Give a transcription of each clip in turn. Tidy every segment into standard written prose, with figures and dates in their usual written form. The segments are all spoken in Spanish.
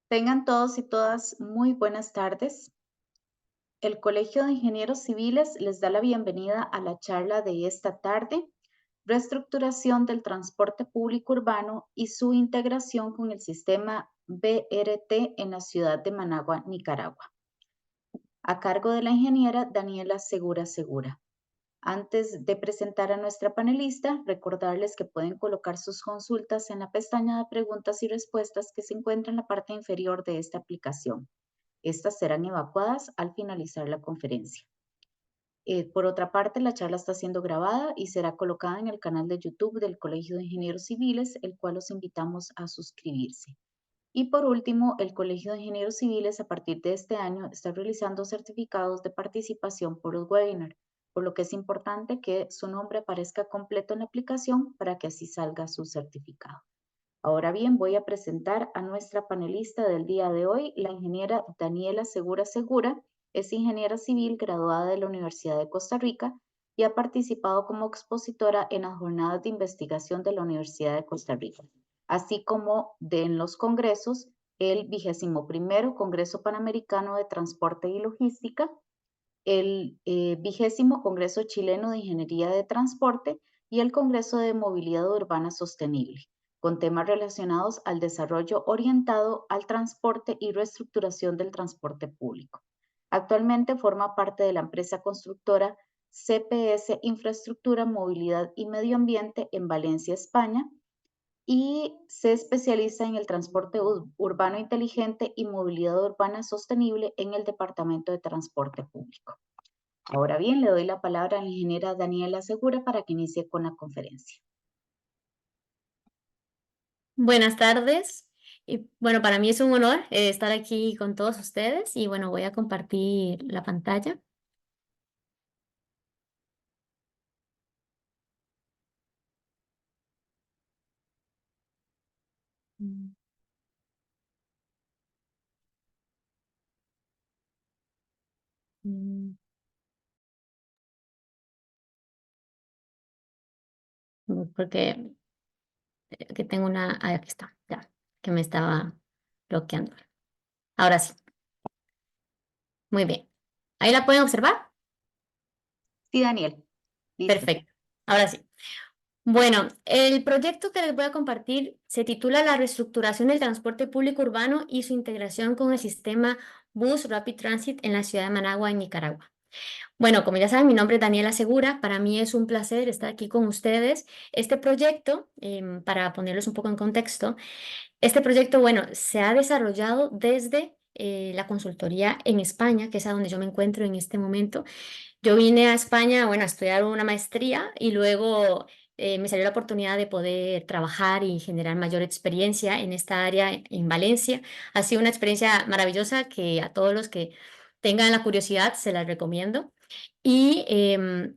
Tengan todos y todas muy buenas tardes. El Colegio de Ingenieros Civiles les da la bienvenida a la charla de esta tarde, Reestructuración del transporte público urbano y su integración con el sistema BRT en la ciudad de Managua, Nicaragua, a cargo de la ingeniera Daniela Segura Segura. Antes de presentar a nuestra panelista, recordarles que pueden colocar sus consultas en la pestaña de preguntas y respuestas que se encuentra en la parte inferior de esta aplicación. Estas serán evacuadas al finalizar la conferencia. Por otra parte, la charla está siendo grabada y será colocada en el canal de YouTube del Colegio de Ingenieros Civiles, el cual los invitamos a suscribirse. Y por último, el Colegio de Ingenieros Civiles a partir de este año está realizando certificados de participación por los webinars, por lo que es importante que su nombre aparezca completo en la aplicación para que así salga su certificado. Ahora bien, voy a presentar a nuestra panelista del día de hoy, la ingeniera Daniela Segura Segura. Es ingeniera civil graduada de la Universidad de Costa Rica y ha participado como expositora en las jornadas de investigación de la Universidad de Costa Rica, así como en los congresos, el 21º Congreso Panamericano de Transporte y Logística, el 20º Congreso Chileno de Ingeniería de Transporte y el Congreso de Movilidad Urbana Sostenible, con temas relacionados al desarrollo orientado al transporte y reestructuración del transporte público. Actualmente forma parte de la empresa constructora CPS Infraestructura, Movilidad y Medio Ambiente en Valencia, España, y se especializa en el transporte urbano inteligente y movilidad urbana sostenible en el Departamento de Transporte Público. Ahora bien, le doy la palabra a la ingeniera Daniela Segura para que inicie con la conferencia. Buenas tardes. Y bueno, para mí es un honor estar aquí con todos ustedes y bueno, voy a compartir la pantalla. Mm, mm, Porque que tengo aquí está, ya, que me estaba bloqueando. Ahora sí, muy bien. ¿Ahí la pueden observar? Sí, Daniel, listo. Perfecto. Ahora sí. Bueno, el proyecto que les voy a compartir se titula La reestructuración del transporte público urbano y su integración con el sistema Bus Rapid Transit en la ciudad de Managua, en Nicaragua. Bueno, como ya saben, mi nombre es Daniela Segura. Para mí es un placer estar aquí con ustedes. Este proyecto, para ponerlos un poco en contexto, este proyecto, bueno, se ha desarrollado desde la consultoría en España, que es a donde yo me encuentro en este momento. Yo vine a España, bueno, a estudiar una maestría y luego me salió la oportunidad de poder trabajar y generar mayor experiencia en esta área en Valencia. Ha sido una experiencia maravillosa que a todos los que tengan la curiosidad se las recomiendo. Y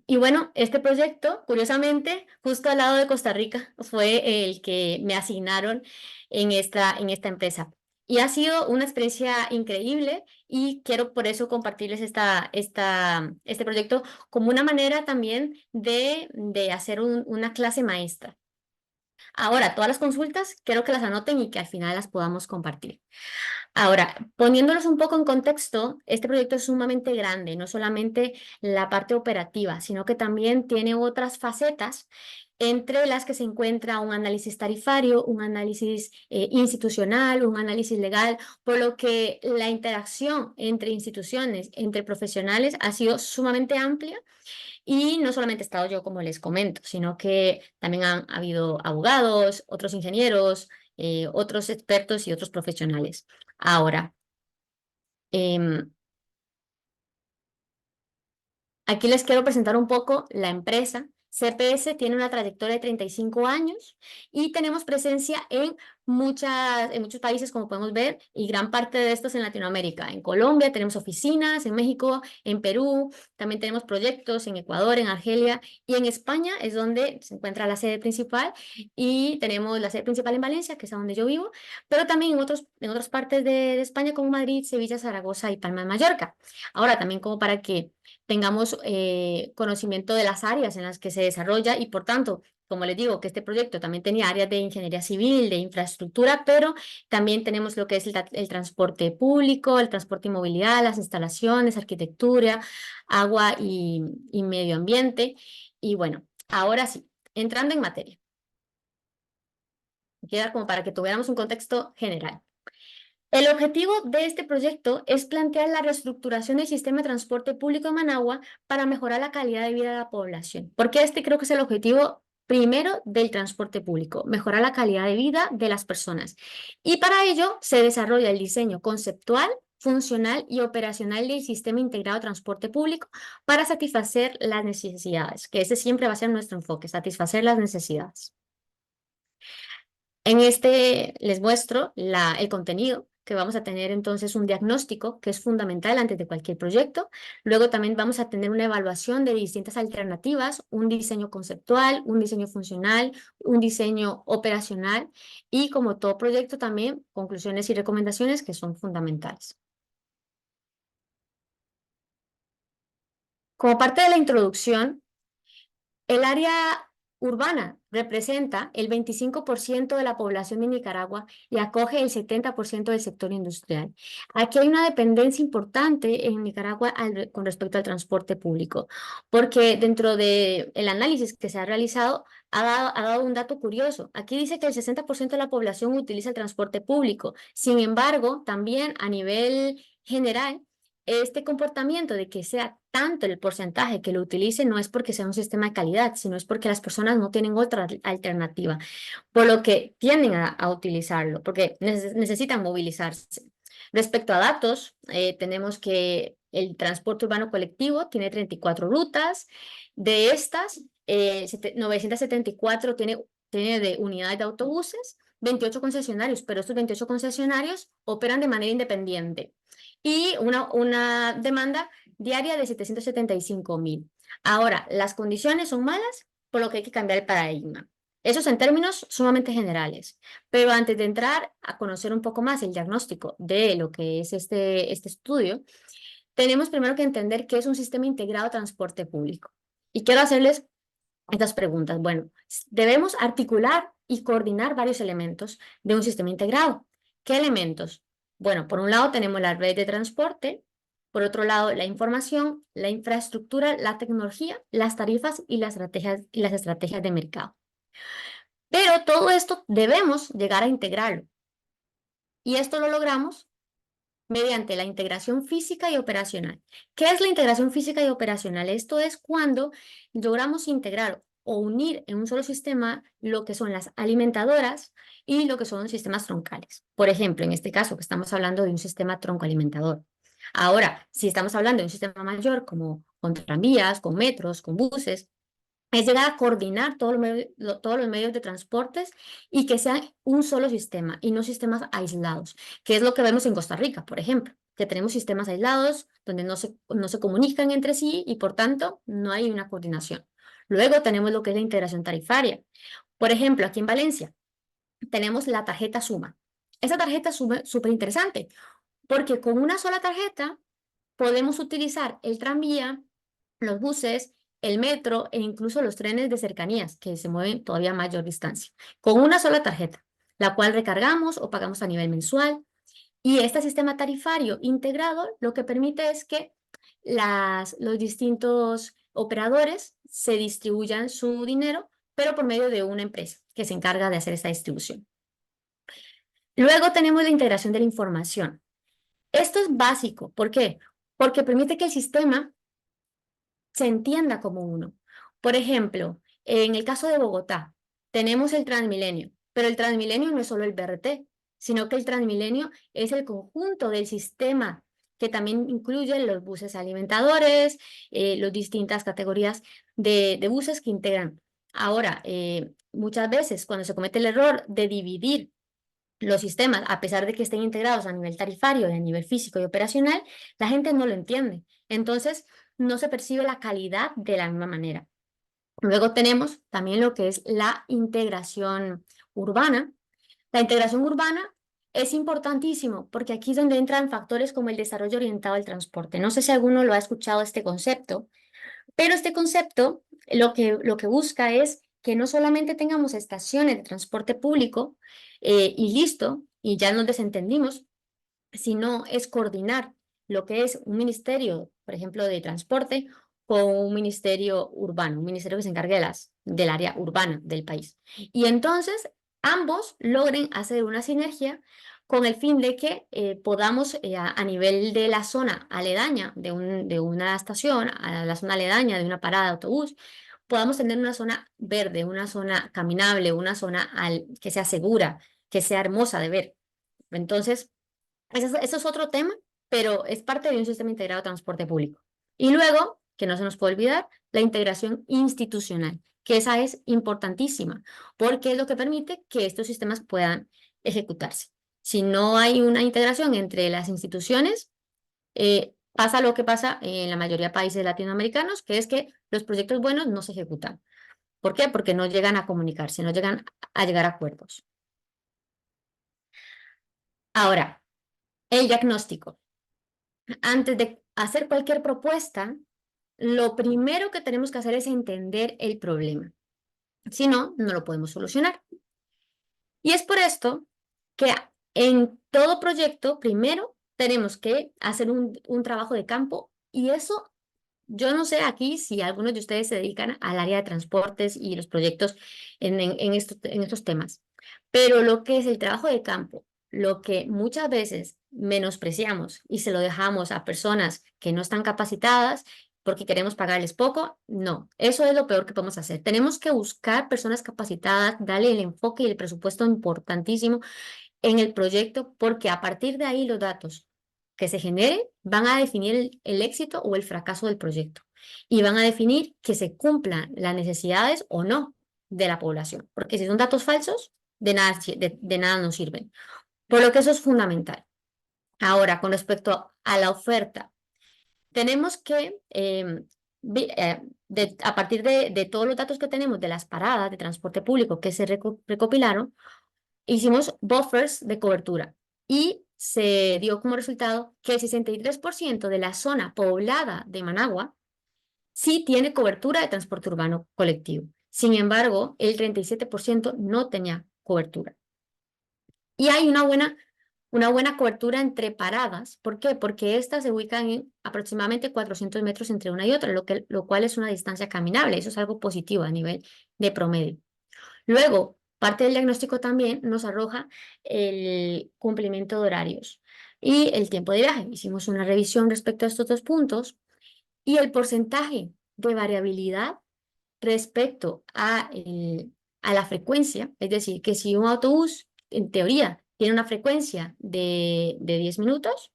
bueno, este proyecto, curiosamente, justo al lado de Costa Rica, fue el que me asignaron en esta empresa. Y ha sido una experiencia increíble y quiero por eso compartirles este proyecto como una manera también de hacer una clase maestra. Ahora, todas las consultas quiero que las anoten y que al final las podamos compartir. Ahora, poniéndolos un poco en contexto, este proyecto es sumamente grande, no solamente la parte operativa, sino que también tiene otras facetas, entre las que se encuentra un análisis tarifario, un análisis institucional, un análisis legal, por lo que la interacción entre instituciones, entre profesionales, ha sido sumamente amplia. Y no solamente he estado yo, como les comento, sino que también han habido abogados, otros ingenieros, otros expertos y otros profesionales. Ahora, em, aquí les quiero presentar un poco la empresa. CPS tiene una trayectoria de 35 años y tenemos presencia en muchos países, como podemos ver, y gran parte de estos en Latinoamérica. En Colombia tenemos oficinas, en México, en Perú, también tenemos proyectos en Ecuador, en Argelia y en España es donde se encuentra la sede principal y tenemos la sede principal en Valencia, que es a donde yo vivo, pero también en otras partes de España como Madrid, Sevilla, Zaragoza y Palma de Mallorca. Ahora también como para que tengamos conocimiento de las áreas en las que se desarrolla y por tanto como les digo, que este proyecto también tenía áreas de ingeniería civil, de infraestructura, pero también tenemos lo que es el transporte público, el transporte y movilidad, las instalaciones, arquitectura, agua y medio ambiente. Y bueno, ahora sí, entrando en materia. Queda como para que tuviéramos un contexto general. El objetivo de este proyecto es plantear la reestructuración del sistema de transporte público de Managua para mejorar la calidad de vida de la población, porque este creo que es el objetivo primero del transporte público, mejorar la calidad de vida de las personas. Y para ello se desarrolla el diseño conceptual, funcional y operacional del sistema integrado de transporte público para satisfacer las necesidades, que ese siempre va a ser nuestro enfoque, satisfacer las necesidades. En este les muestro el contenido, que vamos a tener entonces un diagnóstico que es fundamental antes de cualquier proyecto. Luego también vamos a tener una evaluación de distintas alternativas, un diseño conceptual, un diseño funcional, un diseño operacional y, como todo proyecto, también conclusiones y recomendaciones que son fundamentales. Como parte de la introducción, el área urbana representa el 25% de la población de Nicaragua y acoge el 70% del sector industrial. Aquí hay una dependencia importante en Nicaragua con respecto al transporte público, porque dentro del análisis que se ha realizado ha dado un dato curioso. Aquí dice que el 60% de la población utiliza el transporte público. Sin embargo, también a nivel general, este comportamiento de que sea tanto el porcentaje que lo utilice no es porque sea un sistema de calidad, sino es porque las personas no tienen otra alternativa, por lo que tienden a utilizarlo, porque necesitan movilizarse. Respecto a datos, tenemos que el transporte urbano colectivo tiene 34 rutas. De estas, 974 tiene de unidades de autobuses, 28 concesionarios, pero estos 28 concesionarios operan de manera independiente y una demanda diaria de 775.000. Ahora, las condiciones son malas, por lo que hay que cambiar el paradigma. Esos en términos sumamente generales. Pero antes de entrar a conocer un poco más el diagnóstico de lo que es este estudio, tenemos primero que entender qué es un sistema integrado de transporte público. Y quiero hacerles estas preguntas. Bueno, debemos articular y coordinar varios elementos de un sistema integrado. ¿Qué elementos? Bueno, por un lado tenemos la red de transporte, por otro lado la información, la infraestructura, la tecnología, las tarifas y las estrategias de mercado. Pero todo esto debemos llegar a integrarlo. Y esto lo logramos mediante la integración física y operacional. ¿Qué es la integración física y operacional? Esto es cuando logramos integrar o unir en un solo sistema lo que son las alimentadoras y lo que son sistemas troncales. Por ejemplo, en este caso que estamos hablando de un sistema troncoalimentador. Ahora, si estamos hablando de un sistema mayor como con tranvías, con metros, con buses, es llegar a coordinar todos los medios de transportes y que sean un solo sistema y no sistemas aislados, que es lo que vemos en Costa Rica, por ejemplo, que tenemos sistemas aislados donde no se comunican entre sí y por tanto no hay una coordinación. Luego tenemos lo que es la integración tarifaria. Por ejemplo, aquí en Valencia tenemos la tarjeta Suma. Esa tarjeta es súper interesante porque con una sola tarjeta podemos utilizar el tranvía, los buses, el metro e incluso los trenes de cercanías que se mueven todavía a mayor distancia, con una sola tarjeta, la cual recargamos o pagamos a nivel mensual. Y este sistema tarifario integrado lo que permite es que los distintos operadores se distribuyan su dinero, pero por medio de una empresa que se encarga de hacer esta distribución. Luego tenemos la integración de la información. Esto es básico. ¿Por qué? Porque permite que el sistema se entienda como uno. Por ejemplo, en el caso de Bogotá, tenemos el Transmilenio, pero el Transmilenio no es solo el BRT, sino que el Transmilenio es el conjunto del sistema que también incluye los buses alimentadores, las distintas categorías de buses que integran. Ahora, muchas veces cuando se comete el error de dividir los sistemas, a pesar de que estén integrados a nivel tarifario y a nivel físico y operacional, la gente no lo entiende. Entonces, no se percibe la calidad de la misma manera. Luego tenemos también lo que es la integración urbana. La integración urbana es importantísimo porque aquí es donde entran factores como el desarrollo orientado al transporte. No sé si alguno lo ha escuchado este concepto, pero este concepto lo que busca es que no solamente tengamos estaciones de transporte público y listo, y ya nos desentendimos, sino es coordinar lo que es un ministerio, por ejemplo, de transporte con un ministerio urbano, un ministerio que se encargue del área urbana del país. Y entonces ambos logren hacer una sinergia con el fin de que podamos a nivel de la zona aledaña de una estación, a la zona aledaña de una parada de autobús, podamos tener una zona verde, una zona caminable, una zona que sea segura, que sea hermosa de ver. Entonces, eso es otro tema, pero es parte de un sistema integrado de transporte público. Y luego, que no se nos puede olvidar, la integración institucional, que esa es importantísima, porque es lo que permite que estos sistemas puedan ejecutarse. Si no hay una integración entre las instituciones, pasa lo que pasa en la mayoría de países latinoamericanos, que es que los proyectos buenos no se ejecutan. ¿Por qué? Porque no llegan a comunicarse, no llegan a llegar a acuerdos. Ahora, el diagnóstico. Antes de hacer cualquier propuesta, lo primero que tenemos que hacer es entender el problema. Si no, no lo podemos solucionar. Y es por esto que en todo proyecto, primero tenemos que hacer un trabajo de campo y eso, yo no sé aquí si algunos de ustedes se dedican al área de transportes y los proyectos en estos temas, pero lo que es el trabajo de campo, lo que muchas veces menospreciamos y se lo dejamos a personas que no están capacitadas porque queremos pagarles poco, no, eso es lo peor que podemos hacer. Tenemos que buscar personas capacitadas, darle el enfoque y el presupuesto importantísimo en el proyecto, porque a partir de ahí los datos que se generen van a definir el éxito o el fracaso del proyecto y van a definir que se cumplan las necesidades o no de la población, porque si son datos falsos, de nada nos sirven. Por lo que eso es fundamental. Ahora, con respecto a la oferta, tenemos que, a partir de todos los datos que tenemos de las paradas de transporte público que se recopilaron, hicimos buffers de cobertura y se dio como resultado que el 63% de la zona poblada de Managua sí tiene cobertura de transporte urbano colectivo. Sin embargo, el 37% no tenía cobertura. Y hay una buena cobertura entre paradas. ¿Por qué? Porque estas se ubican en aproximadamente 400 metros entre una y otra, lo cual es una distancia caminable. Eso es algo positivo a nivel de promedio. Luego, parte del diagnóstico también nos arroja el cumplimiento de horarios y el tiempo de viaje. Hicimos una revisión respecto a estos dos puntos y el porcentaje de variabilidad respecto a la frecuencia, es decir, que si un autobús, en teoría, tiene una frecuencia de 10 minutos,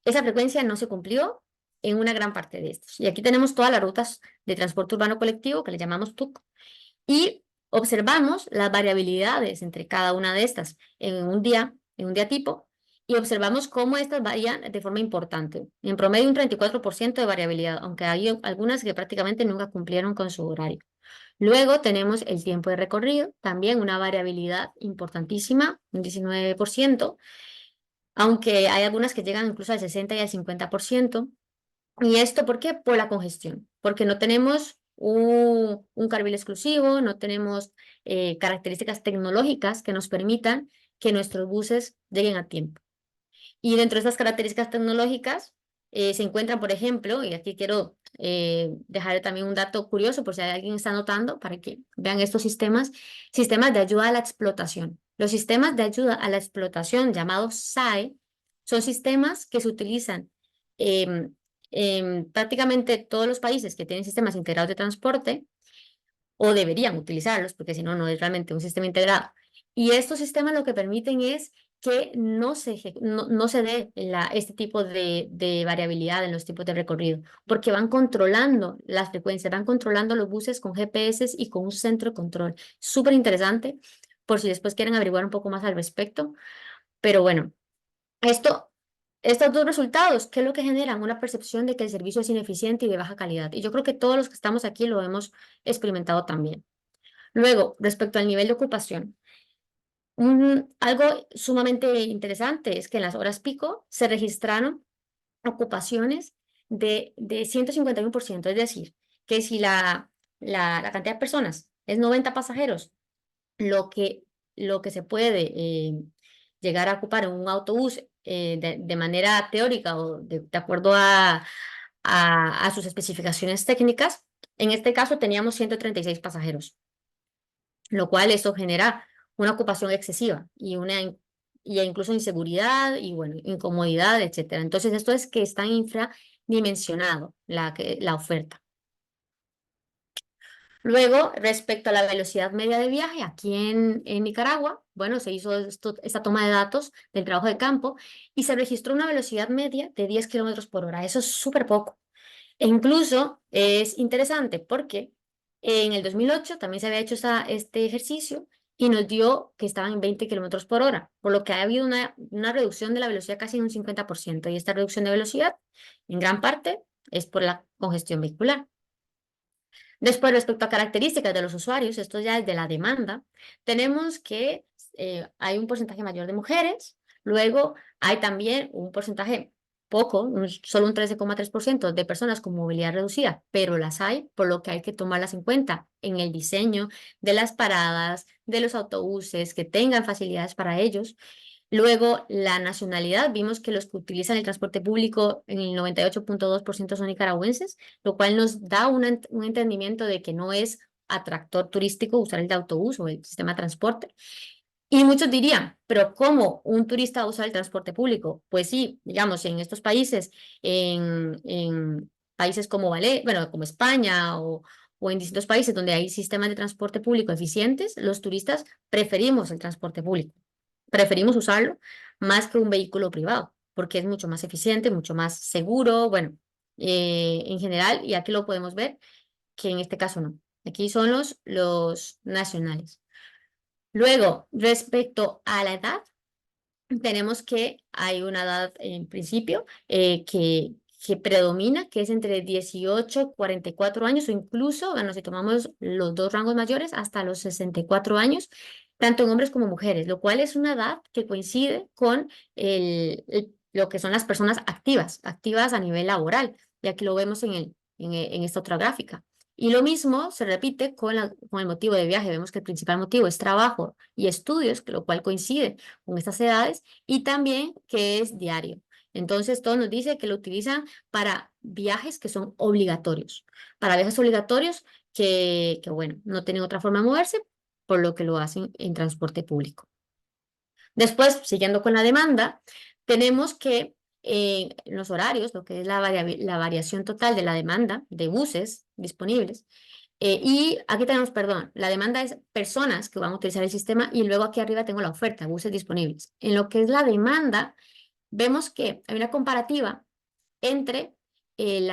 esa frecuencia no se cumplió en una gran parte de estos. Y aquí tenemos todas las rutas de transporte urbano colectivo que le llamamos TUC y observamos las variabilidades entre cada una de estas en un día tipo, y observamos cómo estas varían de forma importante. En promedio un 34% de variabilidad, aunque hay algunas que prácticamente nunca cumplieron con su horario. Luego tenemos el tiempo de recorrido, también una variabilidad importantísima, un 19%, aunque hay algunas que llegan incluso al 60 y al 50%. ¿Y esto por qué? Por la congestión, porque no tenemos un carril exclusivo, no tenemos características tecnológicas que nos permitan que nuestros buses lleguen a tiempo. Y dentro de estas características tecnológicas se encuentran, por ejemplo, y aquí quiero dejar también un dato curioso por si alguien está notando, para que vean estos sistemas de ayuda a la explotación. Los sistemas de ayuda a la explotación, llamados SAE, son sistemas que se utilizan en prácticamente todos los países que tienen sistemas integrados de transporte, o deberían utilizarlos, porque si no, no es realmente un sistema integrado. Y estos sistemas lo que permiten es que no se dé este tipo de variabilidad en los tipos de recorrido, porque van controlando las frecuencias, van controlando los buses con GPS y con un centro de control. Súper interesante, por si después quieren averiguar un poco más al respecto. Pero bueno, estos dos resultados, ¿qué es lo que generan? Una percepción de que el servicio es ineficiente y de baja calidad. Y yo creo que todos los que estamos aquí lo hemos experimentado también. Luego, respecto al nivel de ocupación, algo sumamente interesante es que en las horas pico se registraron ocupaciones de 151%, es decir, que si la cantidad de personas es 90 pasajeros, lo que, lo que se puede llegar a ocupar en un autobús de manera teórica o de acuerdo a sus especificaciones técnicas, en este caso teníamos 136 pasajeros, lo cual eso genera una ocupación excesiva y incluso inseguridad y bueno, incomodidad, etcétera. Entonces esto es que está infradimensionado la oferta. Luego, respecto a la velocidad media de viaje, aquí en Nicaragua, bueno, se hizo esta toma de datos del trabajo de campo y se registró una velocidad media de 10 kilómetros por hora. Eso es súper poco. E incluso es interesante porque en el 2008 también se había hecho este ejercicio y nos dio que estaban en 20 kilómetros por hora, por lo que ha habido una reducción de la velocidad casi en un 50%. Y esta reducción de velocidad, en gran parte, es por la congestión vehicular. Después, respecto a características de los usuarios, esto ya es de la demanda, tenemos que hay un porcentaje mayor de mujeres, luego hay también un porcentaje poco, solo un 13,3% de personas con movilidad reducida, pero las hay, por lo que hay que tomarlas en cuenta en el diseño de las paradas, de los autobuses, que tengan facilidades para ellos. Luego, la nacionalidad, vimos que los que utilizan el transporte público en el 98,2% son nicaragüenses, lo cual nos da un entendimiento de que no es atractor turístico usar el autobús o el sistema de transporte. Y muchos dirían, pero ¿cómo un turista usa el transporte público? Pues sí, digamos, en estos países, en países como bueno, como España o en distintos países donde hay sistemas de transporte público eficientes, los turistas preferimos el transporte público. Preferimos usarlo más que un vehículo privado, porque es mucho más eficiente, mucho más seguro, bueno, en general, y aquí lo podemos ver, que en este caso no. Aquí son los nacionales. Luego, respecto a la edad, tenemos que hay una edad en principio que predomina, que es entre 18 y 44 años, o incluso, bueno, si tomamos los dos rangos mayores, hasta los 64 años, tanto en hombres como mujeres, lo cual es una edad que coincide con lo que son las personas activas a nivel laboral, y aquí lo vemos en esta otra gráfica. Y lo mismo se repite con el motivo de viaje. Vemos que el principal motivo es trabajo y estudios, lo cual coincide con estas edades, y también que es diario. Entonces, todo nos dice que lo utilizan para viajes que son obligatorios. Para viajes obligatorios bueno, no tienen otra forma de moverse, por lo que lo hacen en transporte público. Después, siguiendo con la demanda, tenemos que en los horarios, lo que es la variación total de la demanda de buses disponibles, y aquí tenemos, perdón, la demanda es personas que van a utilizar el sistema y luego aquí arriba tengo la oferta, buses disponibles. En lo que es la demanda, vemos que hay una comparativa entre el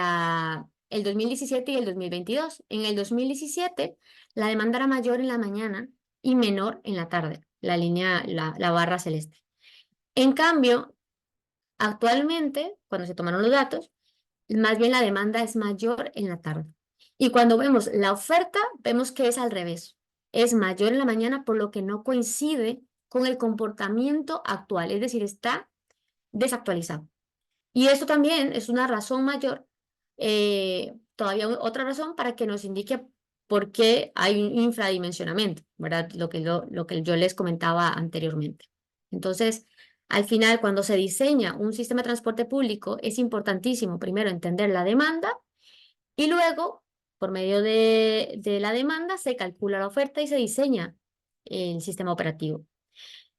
2017 y el 2022. En el 2017, la demanda era mayor en la mañana y menor en la tarde, la barra celeste. En cambio, actualmente, cuando se tomaron los datos, más bien la demanda es mayor en la tarde. Y cuando vemos la oferta, vemos que es al revés. Es mayor en la mañana, por lo que no coincide con el comportamiento actual, es decir, está desactualizado. Y esto también es una razón mayor, todavía otra razón para que nos indique por qué hay un infradimensionamiento, ¿verdad? Lo que yo les comentaba anteriormente. Entonces, al final, cuando se diseña un sistema de transporte público, es importantísimo primero entender la demanda y luego, por medio de la demanda, se calcula la oferta y se diseña el sistema operativo.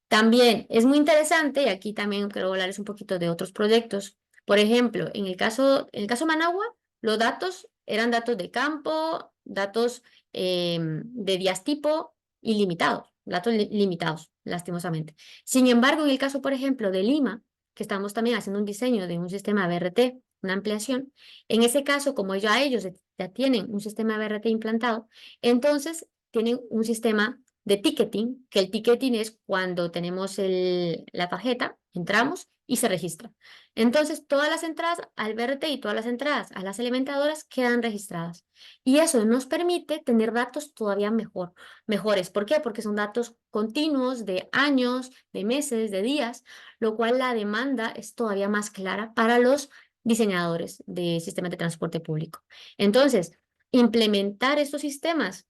También es muy interesante, y aquí también quiero hablarles un poquito de otros proyectos. Por ejemplo, en el caso Managua, los datos eran datos de campo, datos de días tipo ilimitados, datos limitados, lastimosamente. Sin embargo, en el caso, por ejemplo, de Lima, que estamos también haciendo un diseño de un sistema BRT, una ampliación, en ese caso, como ellos ya tienen un sistema BRT implantado, entonces tienen un sistema de ticketing, que el ticketing es cuando tenemos la tarjeta, entramos y se registra. Entonces, todas las entradas al BRT y todas las entradas a las alimentadoras quedan registradas. Y eso nos permite tener datos todavía mejores. ¿Por qué? Porque son datos continuos de años, de meses, de días, lo cual la demanda es todavía más clara para los diseñadores de sistemas de transporte público. Entonces, implementar estos sistemas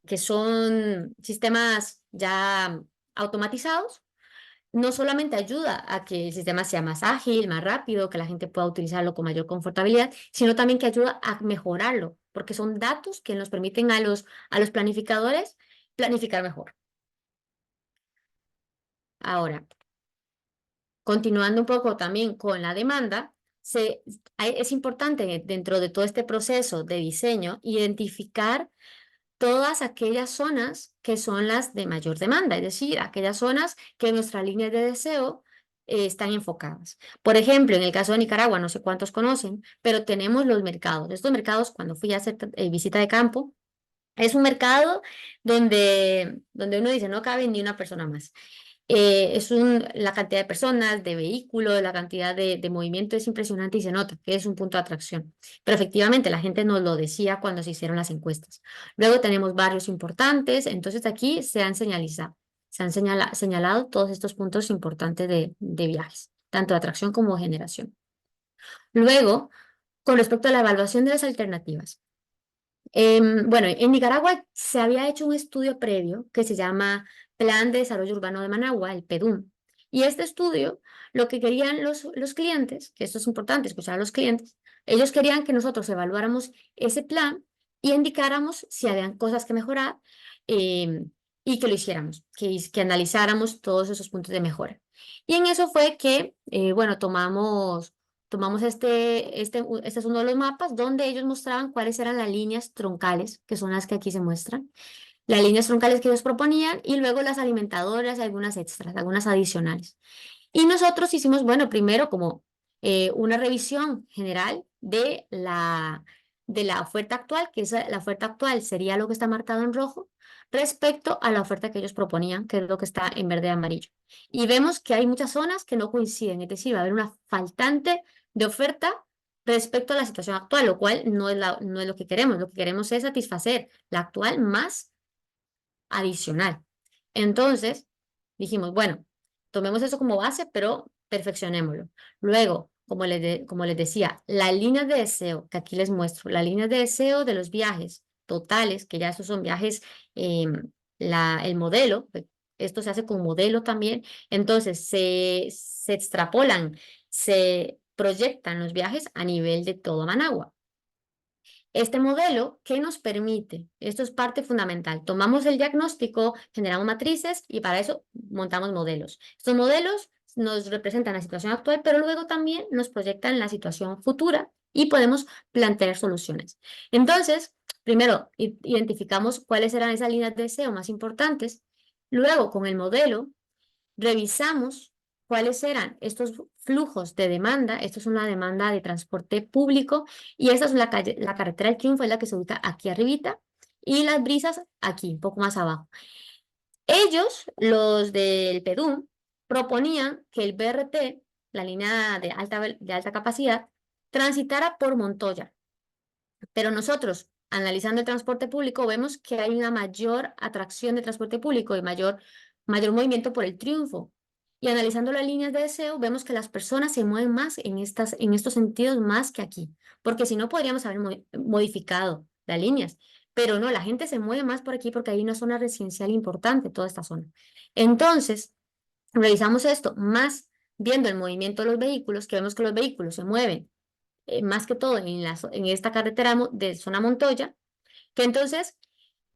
que son sistemas ya automatizados, no solamente ayuda a que el sistema sea más ágil, más rápido, que la gente pueda utilizarlo con mayor confortabilidad, sino también que ayuda a mejorarlo, porque son datos que nos permiten a los planificadores planificar mejor. Ahora, continuando un poco también con la demanda, es importante dentro de todo este proceso de diseño identificar todas aquellas zonas que son las de mayor demanda, es decir, aquellas zonas que nuestras líneas de deseo están enfocadas. Por ejemplo, en el caso de Nicaragua, no sé cuántos conocen, pero tenemos los mercados. Estos mercados, cuando fui a hacer visita de campo, es un mercado donde uno dice, no cabe ni una persona más. La cantidad de personas, de vehículos, la cantidad de movimiento es impresionante y se nota que es un punto de atracción. Pero efectivamente la gente nos lo decía cuando se hicieron las encuestas. Luego tenemos barrios importantes, entonces aquí se han señalado todos estos puntos importantes de viajes, tanto de atracción como de generación. Luego, con respecto a la evaluación de las alternativas. Bueno, en Nicaragua se había hecho un estudio previo que se llama Plan de Desarrollo Urbano de Managua, el PEDUM. Y este estudio, lo que querían los clientes, que esto es importante, escuchar a los clientes, ellos querían que nosotros evaluáramos ese plan y indicáramos si habían cosas que mejorar y que lo hiciéramos, que analizáramos todos esos puntos de mejora. Y en eso fue que, bueno, tomamos este es uno de los mapas donde ellos mostraban cuáles eran las líneas troncales, que son las que aquí se muestran, las líneas troncales que ellos proponían y luego las alimentadoras, algunas extras, algunas adicionales. Y nosotros hicimos, bueno, primero como una revisión general de la oferta actual, que la oferta actual sería lo que está marcado en rojo, respecto a la oferta que ellos proponían, que es lo que está en verde y amarillo. Y vemos que hay muchas zonas que no coinciden, es decir, va a haber una faltante de oferta respecto a la situación actual, lo cual no es lo que queremos. Lo que queremos es satisfacer la actual más adicional. Entonces, dijimos, bueno, tomemos eso como base, pero perfeccionémoslo. Luego, como les decía, las líneas de deseo, que aquí les muestro, las líneas de deseo de los viajes totales, que ya esos son viajes, el modelo, esto se hace con modelo también, entonces se extrapolan, se proyectan los viajes a nivel de toda Managua. Este modelo, ¿qué nos permite? Esto es parte fundamental. Tomamos el diagnóstico, generamos matrices y para eso montamos modelos. Estos modelos nos representan la situación actual, pero luego también nos proyectan la situación futura y podemos plantear soluciones. Entonces, primero, identificamos cuáles eran esas líneas de deseo más importantes. Luego, con el modelo, revisamos cuáles eran estos flujos de demanda. Esto es una demanda de transporte público y esta es la carretera del Triunfo, es la que se ubica aquí arribita y las brisas aquí, un poco más abajo. Ellos, los del PEDUM, proponían que el BRT, la línea de alta capacidad, transitara por Montoya. Pero nosotros, analizando el transporte público, vemos que hay una mayor atracción de transporte público y mayor movimiento por el Triunfo. Y analizando las líneas de deseo, vemos que las personas se mueven más en estos sentidos más que aquí, porque si no podríamos haber modificado las líneas. Pero no, la gente se mueve más por aquí porque hay una zona residencial importante, toda esta zona. Entonces, revisamos esto, más viendo el movimiento de los vehículos, que vemos que los vehículos se mueven más que todo en esta carretera de zona Montoya, que entonces,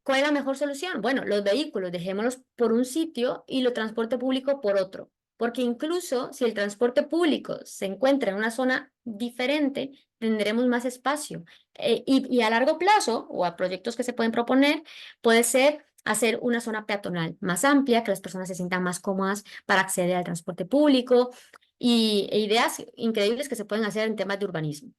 ¿cuál es la mejor solución? Bueno, los vehículos dejémoslos por un sitio y el transporte público por otro, porque incluso si el transporte público se encuentra en una zona diferente, tendremos más espacio. Y a largo plazo, o a proyectos que se pueden proponer, puede ser hacer una zona peatonal más amplia, que las personas se sientan más cómodas para acceder al transporte público e ideas increíbles que se pueden hacer en temas de urbanismo.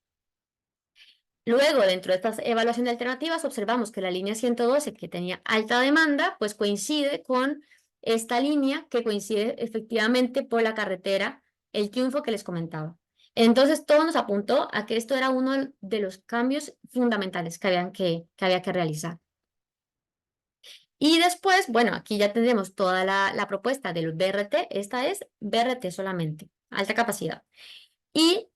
Luego, dentro de esta evaluación de alternativas, observamos que la línea 112, que tenía alta demanda, pues coincide con esta línea que coincide efectivamente por la carretera El Triunfo que les comentaba. Entonces, todo nos apuntó a que esto era uno de los cambios fundamentales que había que realizar. Y después, bueno, aquí ya tendremos toda la propuesta del BRT. Esta es BRT solamente, alta capacidad. Y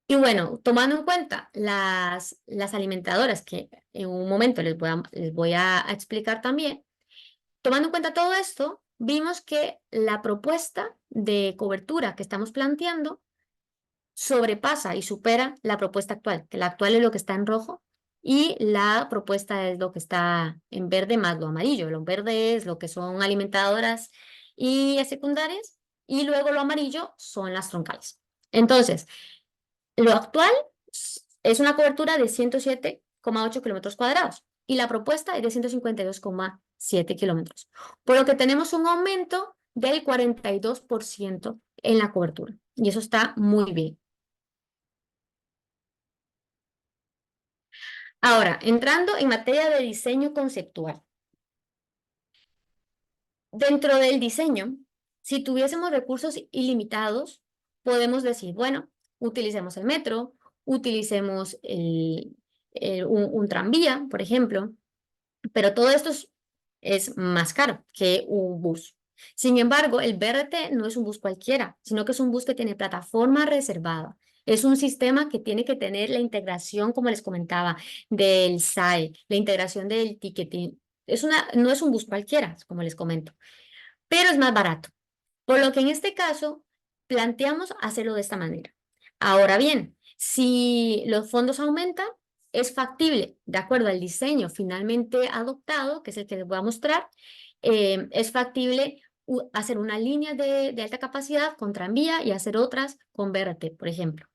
Y bueno, tomando en cuenta las alimentadoras, que en un momento les voy a explicar también, tomando en cuenta todo esto, vimos que la propuesta de cobertura que estamos planteando sobrepasa y supera la propuesta actual, que la actual es lo que está en rojo y la propuesta es lo que está en verde más lo amarillo. Lo verde es lo que son alimentadoras y secundarias y luego lo amarillo son las troncales. Entonces, lo actual es una cobertura de 107,8 kilómetros cuadrados y la propuesta es de 152,7 kilómetros, por lo que tenemos un aumento del 42% en la cobertura y eso está muy bien. Ahora, entrando en materia de diseño conceptual. Dentro del diseño, si tuviésemos recursos ilimitados, podemos decir, bueno, utilicemos el metro, utilicemos un tranvía, por ejemplo, pero todo esto es más caro que un bus. Sin embargo, el BRT no es un bus cualquiera, sino que es un bus que tiene plataforma reservada. Es un sistema que tiene que tener la integración, como les comentaba, del SAE, la integración del ticketing. No es un bus cualquiera, como les comento, pero es más barato. Por lo que en este caso planteamos hacerlo de esta manera. Ahora bien, si los fondos aumentan, es factible, de acuerdo al diseño finalmente adoptado, que es el que les voy a mostrar, es factible hacer una línea de alta capacidad con tranvía y hacer otras con BRT, por ejemplo.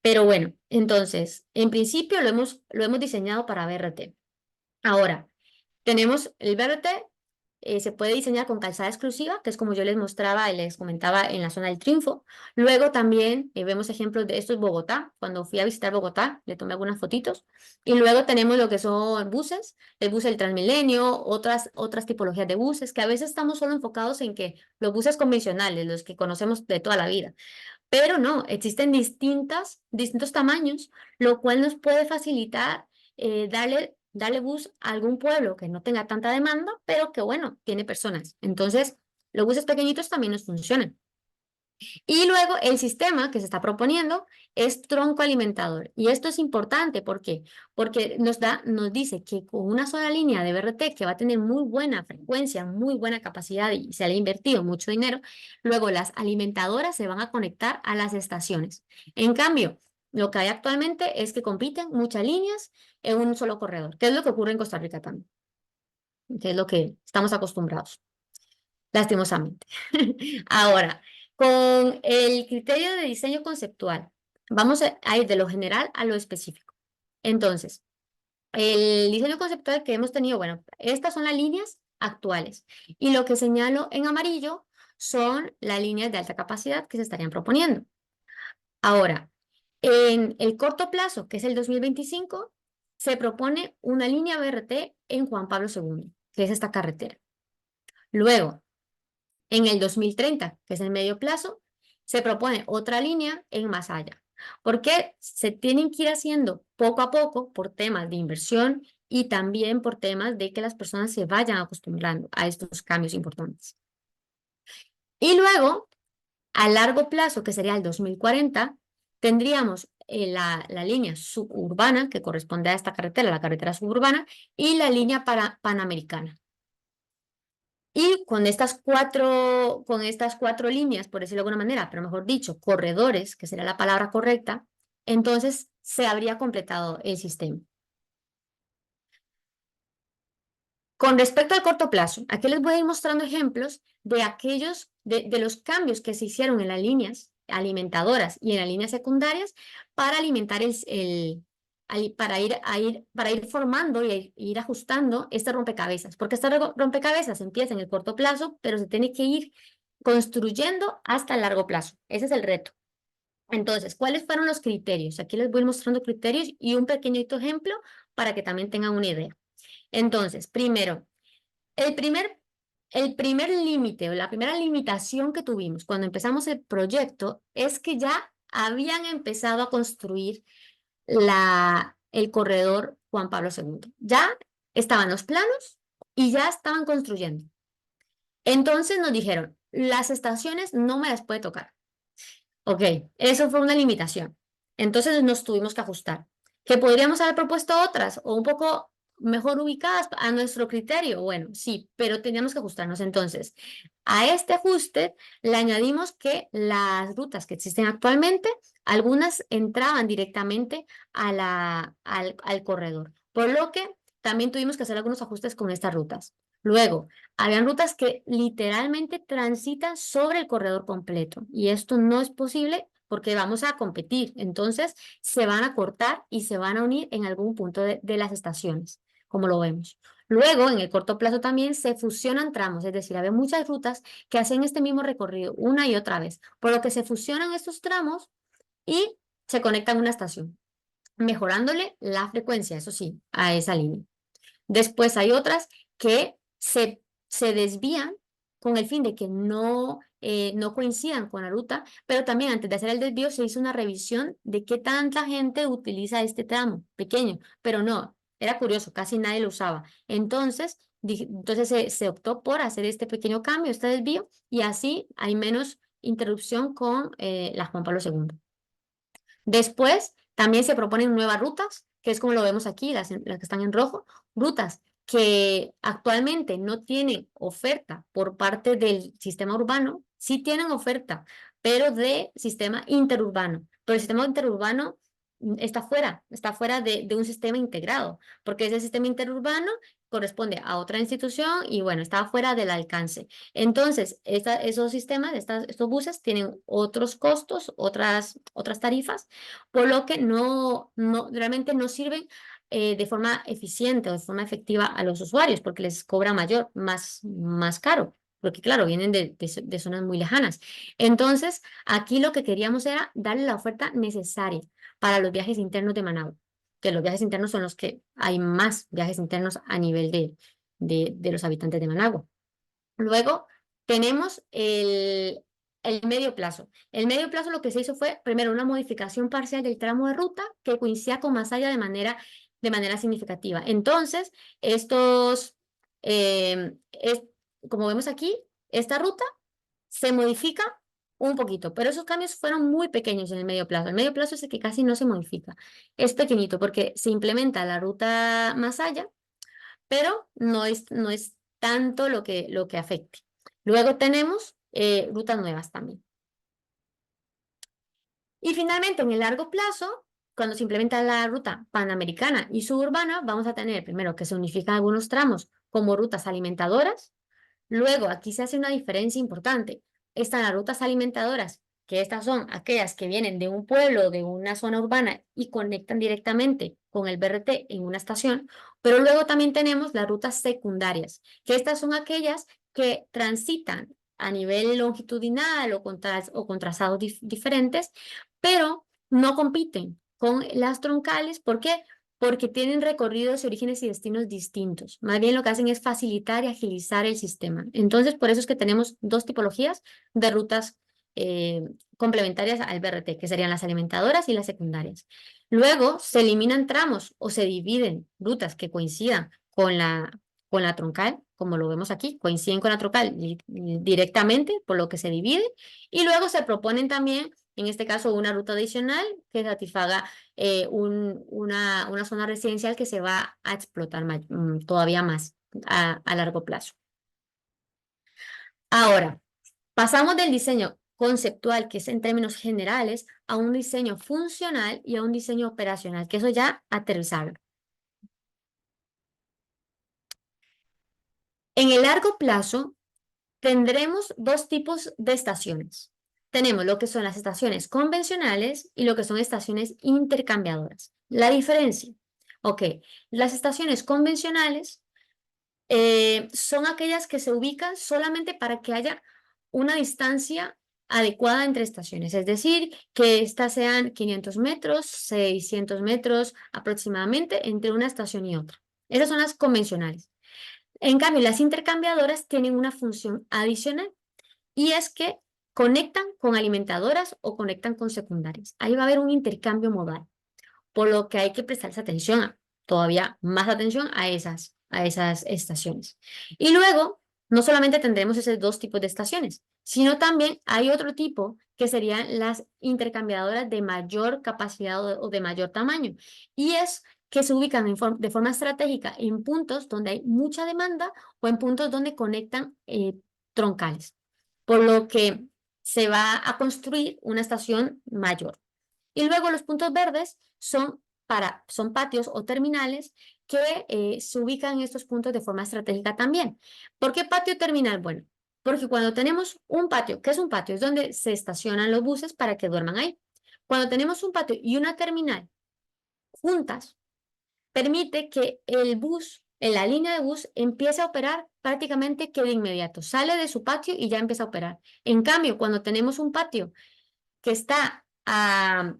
Pero bueno, entonces, en principio lo hemos diseñado para BRT. Ahora, tenemos el BRT, se puede diseñar con calzada exclusiva, que es como yo les mostraba y les comentaba en la zona del Triunfo. Luego también vemos ejemplos de esto en Bogotá. Cuando fui a visitar Bogotá, le tomé algunas fotitos. Y luego tenemos lo que son buses, el bus del Transmilenio, otras tipologías de buses, que a veces estamos solo enfocados en que los buses convencionales, los que conocemos de toda la vida. Pero no, existen distintos tamaños, lo cual nos puede facilitar darle bus a algún pueblo que no tenga tanta demanda, pero que bueno, tiene personas. Entonces, los buses pequeñitos también nos funcionan. Y luego el sistema que se está proponiendo es tronco alimentador. Y esto es importante, ¿por qué? Porque nos dice que con una sola línea de BRT que va a tener muy buena frecuencia, muy buena capacidad y se le ha invertido mucho dinero, luego las alimentadoras se van a conectar a las estaciones. En cambio, lo que hay actualmente es que compiten muchas líneas en un solo corredor, que es lo que ocurre en Costa Rica también, que es lo que estamos acostumbrados, lastimosamente. Ahora, con el criterio de diseño conceptual, vamos a ir de lo general a lo específico. Entonces, el diseño conceptual que hemos tenido, bueno, estas son las líneas actuales y lo que señalo en amarillo son las líneas de alta capacidad que se estarían proponiendo. Ahora, en el corto plazo, que es el 2025, se propone una línea BRT en Juan Pablo II, que es esta carretera. Luego, en el 2030, que es el medio plazo, se propone otra línea en Masaya, porque se tienen que ir haciendo poco a poco por temas de inversión y también por temas de que las personas se vayan acostumbrando a estos cambios importantes. Y luego, a largo plazo, que sería el 2040, tendríamos la línea suburbana, que corresponde a esta carretera, la carretera suburbana, y la línea panamericana. Y con estas cuatro líneas, por decirlo de alguna manera, pero mejor dicho, corredores, que sería la palabra correcta, entonces se habría completado el sistema. Con respecto al corto plazo, aquí les voy a ir mostrando ejemplos de los cambios que se hicieron en las líneas alimentadoras y en las líneas secundarias para alimentar para ir formando y ir ajustando este rompecabezas, porque este rompecabezas empieza en el corto plazo, pero se tiene que ir construyendo hasta el largo plazo. Ese es el reto. Entonces, ¿cuáles fueron los criterios? Aquí les voy a ir mostrando criterios y un pequeñito ejemplo para que también tengan una idea. Entonces, primero, el primer, el primer límite o la primera limitación que tuvimos cuando empezamos el proyecto es que ya habían empezado a construir el corredor Juan Pablo II. Ya estaban los planos y ya estaban construyendo. Entonces nos dijeron, las estaciones no me las puede tocar. Ok, eso fue una limitación. Entonces nos tuvimos que ajustar. ¿Que podríamos haber propuesto otras o un poco mejor ubicadas a nuestro criterio? Bueno, sí, pero teníamos que ajustarnos. Entonces, a este ajuste le añadimos que las rutas que existen actualmente, algunas entraban directamente al corredor, por lo que también tuvimos que hacer algunos ajustes con estas rutas. Luego, habían rutas que literalmente transitan sobre el corredor completo y esto no es posible porque vamos a competir. Entonces, se van a cortar y se van a unir en algún punto de las estaciones, como lo vemos. Luego, en el corto plazo también se fusionan tramos, es decir, hay muchas rutas que hacen este mismo recorrido una y otra vez, por lo que se fusionan estos tramos y se conectan a una estación, mejorándole la frecuencia, eso sí, a esa línea. Después hay otras que se desvían con el fin de que no coincidan con la ruta, pero también antes de hacer el desvío se hizo una revisión de qué tanta gente utiliza este tramo pequeño, pero no, era curioso, casi nadie lo usaba. Entonces se optó por hacer este pequeño cambio, este desvío, y así hay menos interrupción con la Juan Pablo II. Después, también se proponen nuevas rutas, que es como lo vemos aquí, las que están en rojo, rutas que actualmente no tienen oferta por parte del sistema urbano, sí tienen oferta, pero de sistema interurbano. Pero el sistema interurbano está fuera de un sistema integrado, porque ese sistema interurbano corresponde a otra institución y bueno, está fuera del alcance. Entonces, esos sistemas, estos buses tienen otros costos, otras tarifas, por lo que realmente no sirven de forma eficiente o de forma efectiva a los usuarios, porque les cobra más caro, porque claro, vienen de zonas muy lejanas. Entonces, aquí lo que queríamos era darle la oferta necesaria para los viajes internos de Managua, que los viajes internos son los que hay más viajes internos a nivel de los habitantes de Managua. Luego tenemos el medio plazo. El medio plazo lo que se hizo fue, primero, una modificación parcial del tramo de ruta que coincidía con Masaya de manera significativa. Entonces, eh, es- como vemos aquí, esta ruta se modifica un poquito, pero esos cambios fueron muy pequeños en el medio plazo. El medio plazo es el que casi no se modifica. Es pequeñito porque se implementa la ruta Masaya, pero no es tanto lo que afecte. Luego tenemos rutas nuevas también. Y finalmente, en el largo plazo, cuando se implementa la ruta panamericana y suburbana, vamos a tener primero que se unifican algunos tramos como rutas alimentadoras. Luego, aquí se hace una diferencia importante. Están las rutas alimentadoras, que estas son aquellas que vienen de un pueblo, de una zona urbana y conectan directamente con el BRT en una estación, pero luego también tenemos las rutas secundarias, que estas son aquellas que transitan a nivel longitudinal o con trazados diferentes, pero no compiten con las troncales. ¿Por qué? Porque tienen recorridos, orígenes y destinos distintos. Más bien lo que hacen es facilitar y agilizar el sistema. Entonces, por eso es que tenemos dos tipologías de rutas eh, complementarias al BRT, que serían las alimentadoras y las secundarias. Luego, se eliminan tramos o se dividen rutas que coincidan con la troncal, como lo vemos aquí, coinciden con la troncal directamente, por lo que se divide. Y luego se proponen también, en este caso, una ruta adicional que satisfaga una zona residencial que se va a explotar todavía más a largo plazo. Ahora, pasamos del diseño conceptual, que es en términos generales, a un diseño funcional y a un diseño operacional, que eso ya aterrizarlo. En el largo plazo, tendremos dos tipos de estaciones. Tenemos lo que son las estaciones convencionales y lo que son estaciones intercambiadoras. La diferencia, ok, las estaciones convencionales son aquellas que se ubican solamente para que haya una distancia adecuada entre estaciones, es decir, que éstas sean 500 metros, 600 metros aproximadamente entre una estación y otra. Esas son las convencionales. En cambio, las intercambiadoras tienen una función adicional y es que conectan con alimentadoras o conectan con secundarias. Ahí va a haber un intercambio modal, por lo que hay que prestarse atención, todavía más atención a esas estaciones. Y luego, no solamente tendremos esos dos tipos de estaciones, sino también hay otro tipo que serían las intercambiadoras de mayor capacidad o de mayor tamaño. Y es que se ubican de forma estratégica en puntos donde hay mucha demanda o en puntos donde conectan troncales, por lo que se va a construir una estación mayor. Y luego los puntos verdes son patios o terminales que se ubican en estos puntos de forma estratégica también. ¿Por qué patio terminal? Bueno, porque cuando tenemos un patio, ¿qué es un patio? Es donde se estacionan los buses para que duerman ahí. Cuando tenemos un patio y una terminal juntas, permite que el bus, en la línea de bus, empiece a operar prácticamente que de inmediato. Sale de su patio y ya empieza a operar. En cambio, cuando tenemos un patio que está a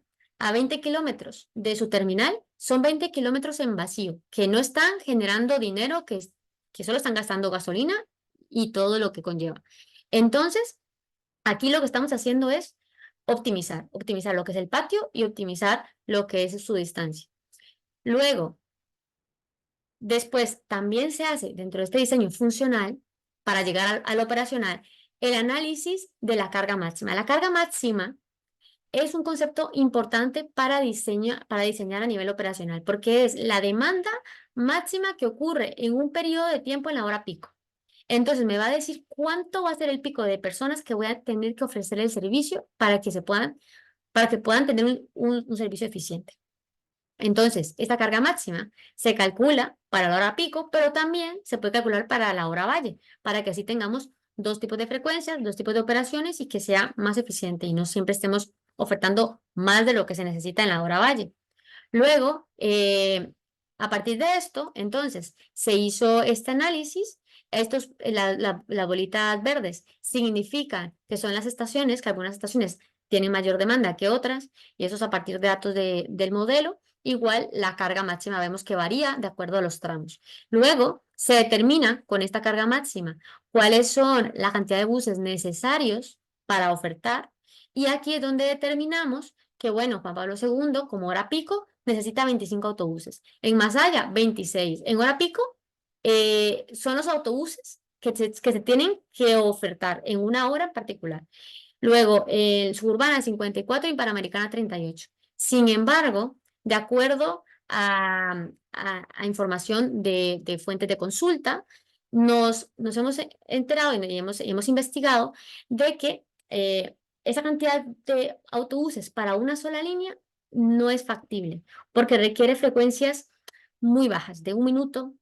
20 kilómetros de su terminal, son 20 kilómetros en vacío, que no están generando dinero, que solo están gastando gasolina y todo lo que conlleva. Entonces, aquí lo que estamos haciendo es optimizar lo que es el patio y optimizar lo que es su distancia. Luego, después, también se hace dentro de este diseño funcional, para llegar al operacional, el análisis de la carga máxima. La carga máxima es un concepto importante para diseñar a nivel operacional, porque es la demanda máxima que ocurre en un periodo de tiempo en la hora pico. Entonces me va a decir cuánto va a ser el pico de personas que voy a tener que ofrecer el servicio para que puedan tener un servicio eficiente. Entonces, esta carga máxima se calcula para la hora pico, pero también se puede calcular para la hora valle, para que así tengamos dos tipos de frecuencias, dos tipos de operaciones y que sea más eficiente y no siempre estemos ofertando más de lo que se necesita en la hora valle. Luego, a partir de esto, entonces, se hizo este análisis. Las bolitas verdes significan que son las estaciones, que algunas estaciones tienen mayor demanda que otras, y eso es a partir de datos del modelo. Igual la carga máxima vemos que varía de acuerdo a los tramos. Luego se determina con esta carga máxima cuáles son la cantidad de buses necesarios para ofertar, y aquí es donde determinamos que, bueno, Juan Pablo II, como hora pico, necesita 25 autobuses. En Masaya, 26. En hora pico, son los autobuses que se tienen que ofertar en una hora en particular. Luego, Suburbana 54 y Panamericana 38. Sin embargo, de acuerdo a información de fuentes de consulta, nos hemos enterado y hemos investigado de que esa cantidad de autobuses para una sola línea no es factible, porque requiere frecuencias muy bajas, de 1 minuto,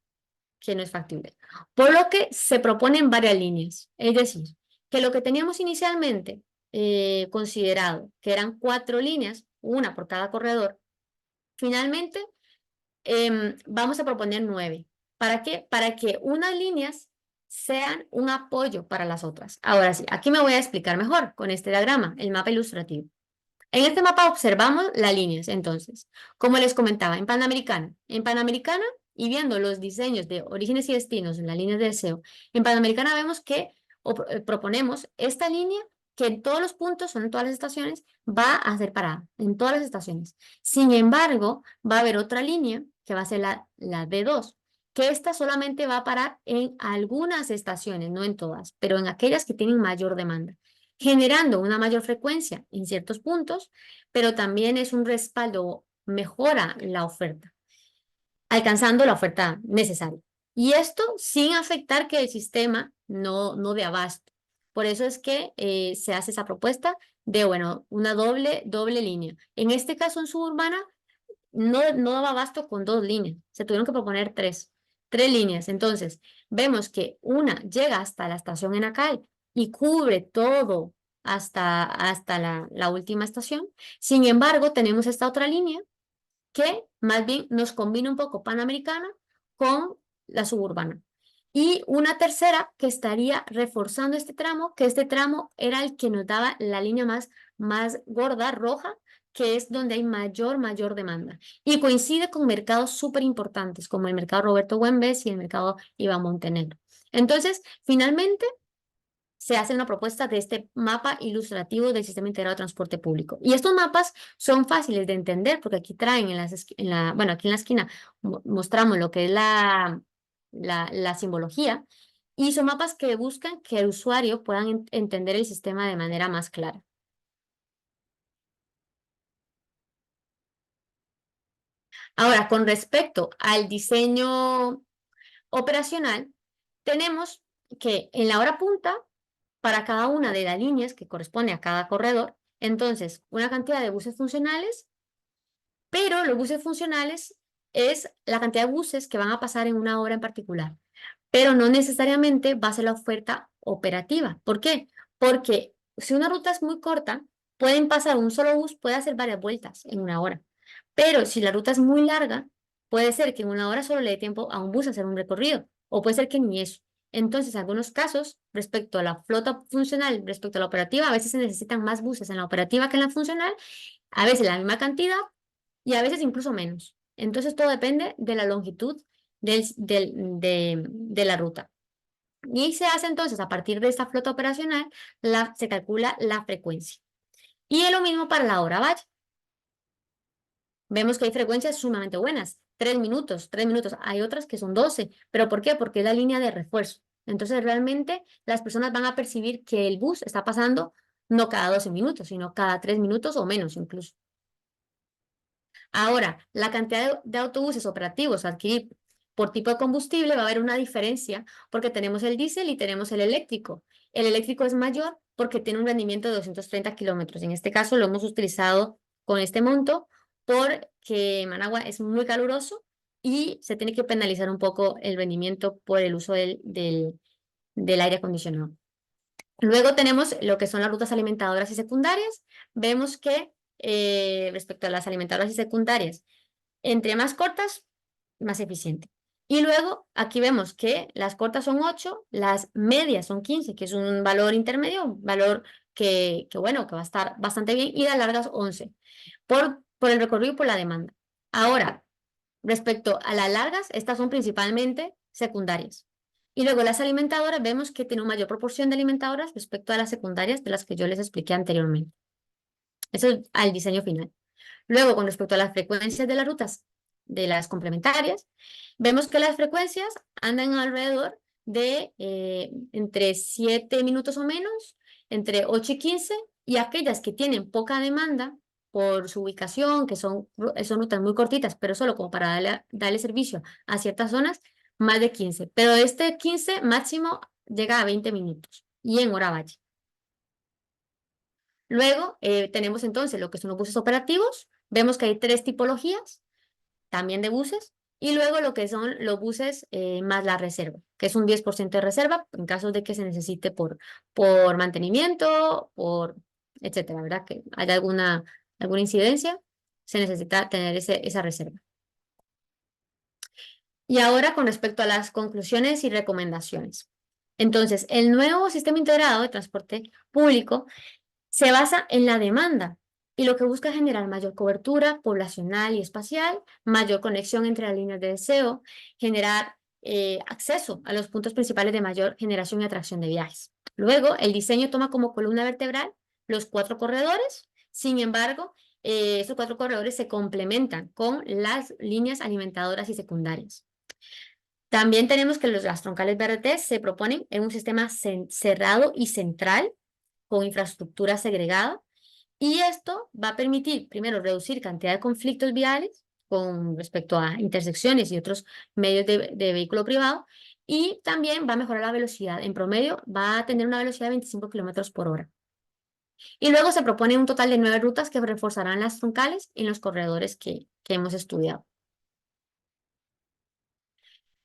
que no es factible. Por lo que se proponen varias líneas, es decir, que lo que teníamos inicialmente considerado, que eran 4 líneas, una por cada corredor, finalmente vamos a proponer 9. ¿Para qué? Para que unas líneas sean un apoyo para las otras. Ahora sí, aquí me voy a explicar mejor con este diagrama, el mapa ilustrativo. En este mapa observamos las líneas, entonces, como les comentaba, en Panamericana y viendo los diseños de orígenes y destinos en las líneas de deseo, en Panamericana vemos que proponemos esta línea que en todos los puntos, o en todas las estaciones, va a ser parada, en todas las estaciones. Sin embargo, va a haber otra línea, que va a ser la B2, que esta solamente va a parar en algunas estaciones, no en todas, pero en aquellas que tienen mayor demanda, generando una mayor frecuencia en ciertos puntos, pero también es un respaldo, mejora la oferta, alcanzando la oferta necesaria. Y esto sin afectar que el sistema no dé abasto. Por eso es que se hace esa propuesta de, bueno, una doble línea. En este caso, en Suburbana, no daba abasto con 2 líneas. Se tuvieron que proponer tres líneas. Entonces, vemos que una llega hasta la estación Enacay y cubre todo hasta la última estación. Sin embargo, tenemos esta otra línea que más bien nos combina un poco Panamericana con la Suburbana. Y una tercera que estaría reforzando este tramo, que este tramo era el que nos daba la línea más gorda, roja, que es donde hay mayor demanda. Y coincide con mercados súper importantes, como el mercado Roberto Güemes y el mercado Iván Montenegro. Entonces, finalmente, se hace una propuesta de este mapa ilustrativo del Sistema Integrado de Transporte Público. Y estos mapas son fáciles de entender porque aquí traen bueno, aquí en la esquina mostramos lo que es la simbología, y son mapas que buscan que el usuario pueda entender el sistema de manera más clara. Ahora, con respecto al diseño operacional, tenemos que en la hora punta, para cada una de las líneas que corresponde a cada corredor, entonces una cantidad de buses funcionales, pero los buses funcionales es la cantidad de buses que van a pasar en una hora en particular, pero no necesariamente va a ser la oferta operativa. ¿Por qué? Porque si una ruta es muy corta, pueden pasar un solo bus, puede hacer varias vueltas en una hora, pero si la ruta es muy larga, puede ser que en una hora solo le dé tiempo a un bus a hacer un recorrido, o puede ser que ni eso. Entonces, en algunos casos, respecto a la flota funcional, respecto a la operativa, a veces se necesitan más buses en la operativa que en la funcional, a veces la misma cantidad y a veces incluso menos. Entonces, todo depende de la longitud de la ruta. Y se hace entonces, a partir de esta flota operacional, se calcula la frecuencia. Y es lo mismo para la hora valla. Vemos que hay frecuencias sumamente buenas, 3 minutos, 3 minutos. Hay otras que son 12. ¿Pero por qué? Porque es la línea de refuerzo. Entonces, realmente las personas van a percibir que el bus está pasando no cada 12 minutos, sino cada 3 minutos o menos incluso. Ahora, la cantidad de autobuses operativos a adquirir por tipo de combustible va a haber una diferencia porque tenemos el diésel y tenemos el eléctrico. El eléctrico es mayor porque tiene un rendimiento de 230 kilómetros. En este caso lo hemos utilizado con este monto porque Managua es muy caluroso y se tiene que penalizar un poco el rendimiento por el uso del aire acondicionado. Luego tenemos lo que son las rutas alimentadoras y secundarias. Vemos que respecto a las alimentadoras y secundarias, entre más cortas, más eficiente. Y luego aquí vemos que las cortas son 8, las medias son 15, que es un valor intermedio, un valor bueno, que va a estar bastante bien, y las largas 11, por el recorrido y por la demanda. Ahora, respecto a las largas, estas son principalmente secundarias. Y luego las alimentadoras, vemos que tiene una mayor proporción de alimentadoras respecto a las secundarias de las que yo les expliqué anteriormente. Eso es al diseño final. Luego, con respecto a las frecuencias de las rutas de las complementarias, vemos que las frecuencias andan alrededor de entre 7 minutos o menos, entre 8 y 15, y aquellas que tienen poca demanda por su ubicación, que son rutas muy cortitas, pero solo como para darle servicio a ciertas zonas, más de 15. Pero este 15 máximo llega a 20 minutos y en hora valle. Luego tenemos entonces lo que son los buses operativos. Vemos que hay 3 tipologías también de buses. Y luego lo que son los buses más la reserva, que es un 10% de reserva en caso de que se necesite por mantenimiento, etcétera, ¿verdad? Que haya alguna incidencia, se necesita tener esa reserva. Y ahora con respecto a las conclusiones y recomendaciones. Entonces, el nuevo sistema integrado de transporte público se basa en la demanda y lo que busca es generar mayor cobertura poblacional y espacial, mayor conexión entre las líneas de deseo, generar acceso a los puntos principales de mayor generación y atracción de viajes. Luego, el diseño toma como columna vertebral los 4 corredores. Sin embargo, estos 4 corredores se complementan con las líneas alimentadoras y secundarias. También tenemos que las troncales BRT se proponen en un sistema cerrado y central con infraestructura segregada, y esto va a permitir, primero, reducir cantidad de conflictos viales con respecto a intersecciones y otros medios de vehículo privado, y también va a mejorar la velocidad. En promedio va a tener una velocidad de 25 kilómetros por hora. Y luego se propone un total de 9 rutas que reforzarán las troncales en los corredores que hemos estudiado.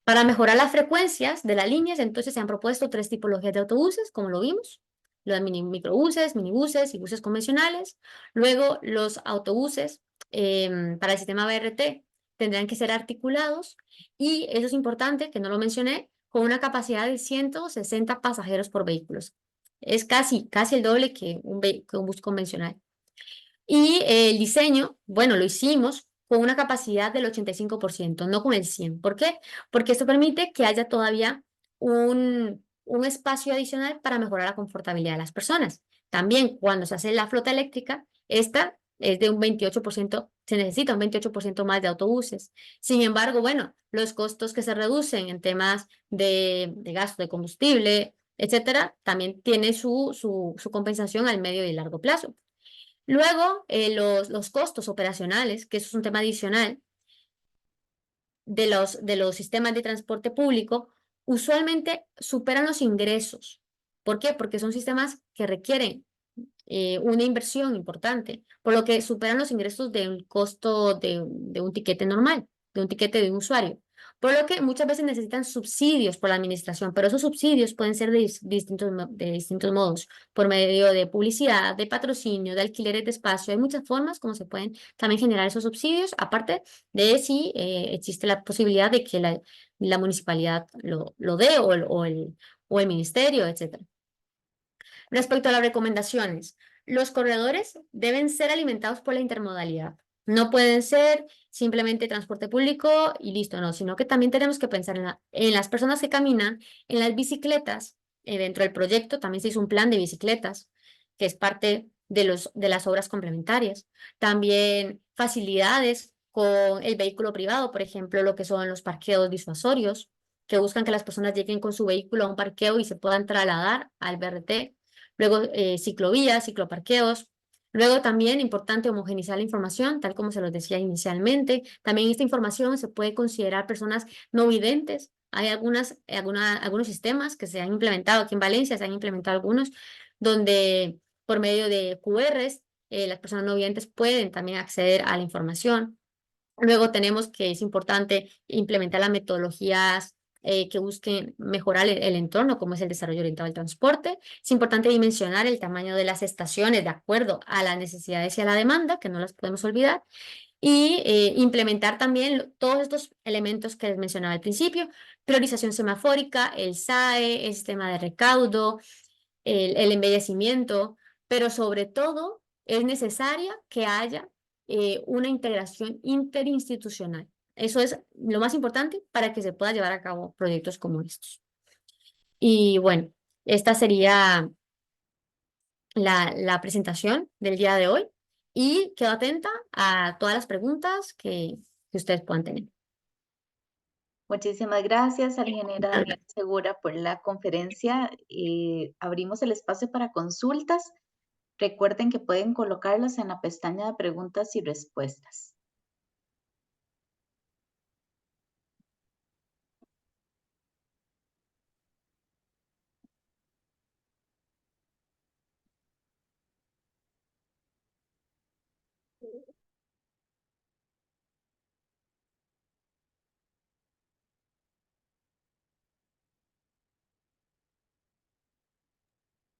Para mejorar las frecuencias de las líneas, entonces se han propuesto 3 tipologías de autobuses, como lo vimos: los microbuses, minibuses y buses convencionales. Luego, los autobuses para el sistema BRT tendrán que ser articulados, y eso es importante, que no lo mencioné, con una capacidad de 160 pasajeros por vehículos. Es casi el doble que un bus convencional. Y el diseño, bueno, lo hicimos con una capacidad del 85%, no con el 100%. ¿Por qué? Porque esto permite que haya todavía un espacio adicional para mejorar la confortabilidad de las personas. También cuando se hace la flota eléctrica, esta es de un 28%, se necesita un 28% más de autobuses. Sin embargo, bueno, los costos que se reducen en temas de gasto de combustible, etcétera, también tiene su compensación al medio y largo plazo. Luego, los costos operacionales, que eso es un tema adicional, de los sistemas de transporte público usualmente superan los ingresos. ¿Por qué? Porque son sistemas que requieren una inversión importante, por lo que superan los ingresos del costo de un tiquete normal, de un tiquete de un usuario. Por lo que muchas veces necesitan subsidios por la administración, pero esos subsidios pueden ser de distintos modos, por medio de publicidad, de patrocinio, de alquileres de espacio. Hay muchas formas como se pueden también generar esos subsidios, aparte de si existe la posibilidad de que la municipalidad lo dé o el ministerio, etcétera. Respecto a las recomendaciones, los corredores deben ser alimentados por la intermodalidad. No pueden ser simplemente transporte público y listo, no, sino que también tenemos que pensar en las personas que caminan, en las bicicletas. Dentro del proyecto también se hizo un plan de bicicletas, que es parte de las obras complementarias. También facilidades con el vehículo privado, por ejemplo, lo que son los parqueos disuasorios, que buscan que las personas lleguen con su vehículo a un parqueo y se puedan trasladar al BRT. Luego, ciclovías, cicloparqueos. Luego también importante homogeneizar la información, tal como se los decía inicialmente. También esta información se puede considerar personas no videntes. Hay algunos sistemas que se han implementado aquí en Valencia, se han implementado algunos, donde por medio de QRs las personas no videntes pueden también acceder a la información. Luego tenemos que es importante implementar las metodologías que busquen mejorar el entorno, como es el desarrollo orientado al transporte. Es importante dimensionar el tamaño de las estaciones de acuerdo a las necesidades y a la demanda, que no las podemos olvidar. Y implementar también todos estos elementos que les mencionaba al principio: priorización semafórica, el SAE, el sistema de recaudo, el embellecimiento, pero sobre todo es necesaria que haya una integración interinstitucional. Eso es lo más importante para que se pueda llevar a cabo proyectos como estos. Y bueno, esta sería la presentación del día de hoy y quedo atenta a todas las preguntas que ustedes puedan tener. Muchísimas gracias al ingeniero Daniel Segura por la conferencia. Abrimos el espacio para consultas. Recuerden que pueden colocarlas en la pestaña de preguntas y respuestas.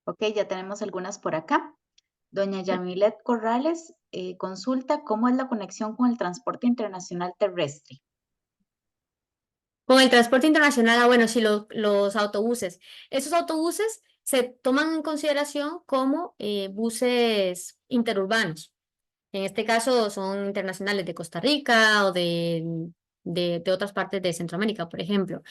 Ok, ya tenemos algunas por acá. Doña Yamilet Corrales consulta cómo es la conexión con el transporte internacional terrestre. Con el transporte internacional, bueno, sí, los autobuses. Esos autobuses se toman en consideración como buses interurbanos. En este caso son internacionales de Costa Rica o de otras partes de Centroamérica, por ejemplo.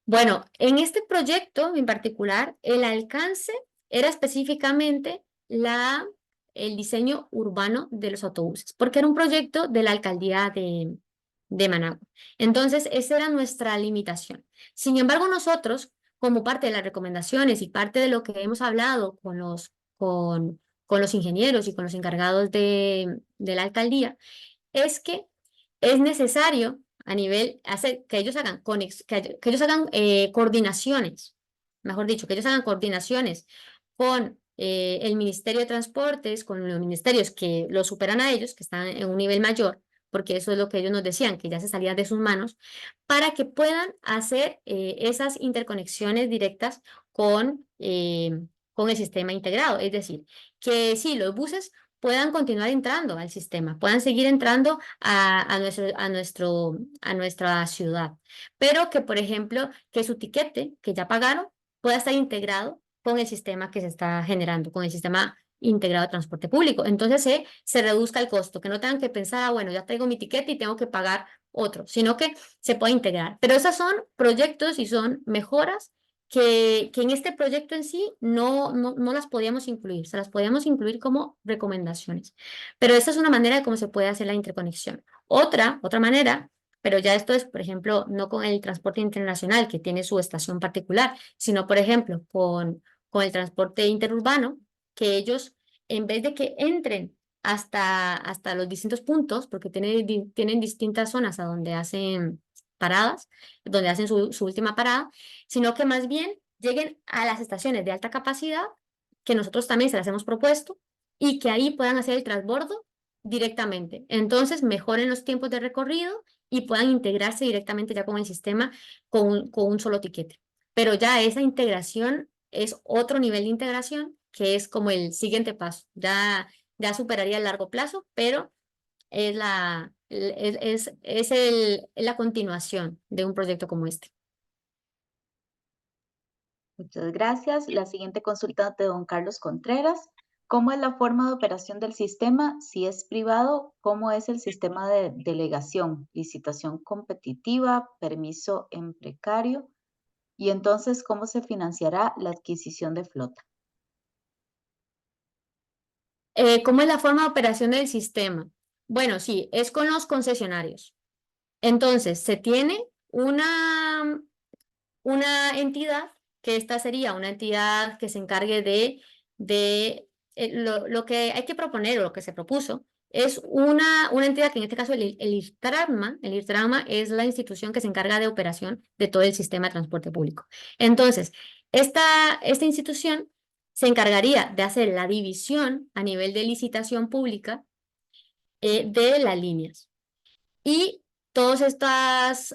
Bueno, en este proyecto en particular, el alcance era específicamente el diseño urbano de los autobuses, porque era un proyecto de la alcaldía de Managua. Entonces, esa era nuestra limitación. Sin embargo, nosotros, como parte de las recomendaciones y parte de lo que hemos hablado con los ingenieros y con los encargados de la alcaldía, es que es necesario a nivel, hacer que ellos hagan, que ellos hagan coordinaciones, mejor dicho, que ellos hagan coordinaciones con el Ministerio de Transportes, con los ministerios que lo superan a ellos, que están en un nivel mayor, porque eso es lo que ellos nos decían, que ya se salía de sus manos, para que puedan hacer esas interconexiones directas con el sistema integrado. Es decir, que sí, los buses puedan continuar entrando al sistema, puedan seguir entrando a nuestra ciudad, pero que, por ejemplo, que su tiquete que ya pagaron pueda estar integrado con el sistema que se está generando, con el sistema integrado de transporte público. Entonces se reduzca el costo, que no tengan que pensar, bueno, ya traigo mi tiquete y tengo que pagar otro, sino que se pueda integrar. Pero esos son proyectos y son mejoras que en este proyecto en sí no las podíamos incluir, se las podíamos incluir como recomendaciones. Pero esta es una manera de cómo se puede hacer la interconexión. Otra manera, pero ya esto es, por ejemplo, no con el transporte internacional, que tiene su estación particular, sino, por ejemplo, con el transporte interurbano, que ellos, en vez de que entren hasta los distintos puntos, porque tienen distintas zonas a donde hacen paradas, donde hacen su última parada, sino que más bien lleguen a las estaciones de alta capacidad, que nosotros también se las hemos propuesto, y que ahí puedan hacer el transbordo directamente. Entonces, mejoren los tiempos de recorrido y puedan integrarse directamente ya con el sistema con un solo tiquete. Pero ya esa integración es otro nivel de integración que es como el siguiente paso. Ya superaría el largo plazo, pero es la continuación de un proyecto como este. Muchas gracias. La siguiente consulta de don Carlos Contreras. ¿Cómo es la forma de operación del sistema? Si es privado, ¿cómo es el sistema de delegación? Licitación competitiva, permiso en precario. Y entonces, ¿cómo se financiará la adquisición de flota? ¿Cómo es la forma de operación del sistema? Bueno, sí, es con los concesionarios. Entonces, se tiene una entidad, que esta sería una entidad que se encargue lo que hay que proponer o lo que se propuso, es una entidad que en este caso el IRTRAMA es la institución que se encarga de operación de todo el sistema de transporte público. Entonces, esta institución se encargaría de hacer la división a nivel de licitación pública de las líneas. Y todos estos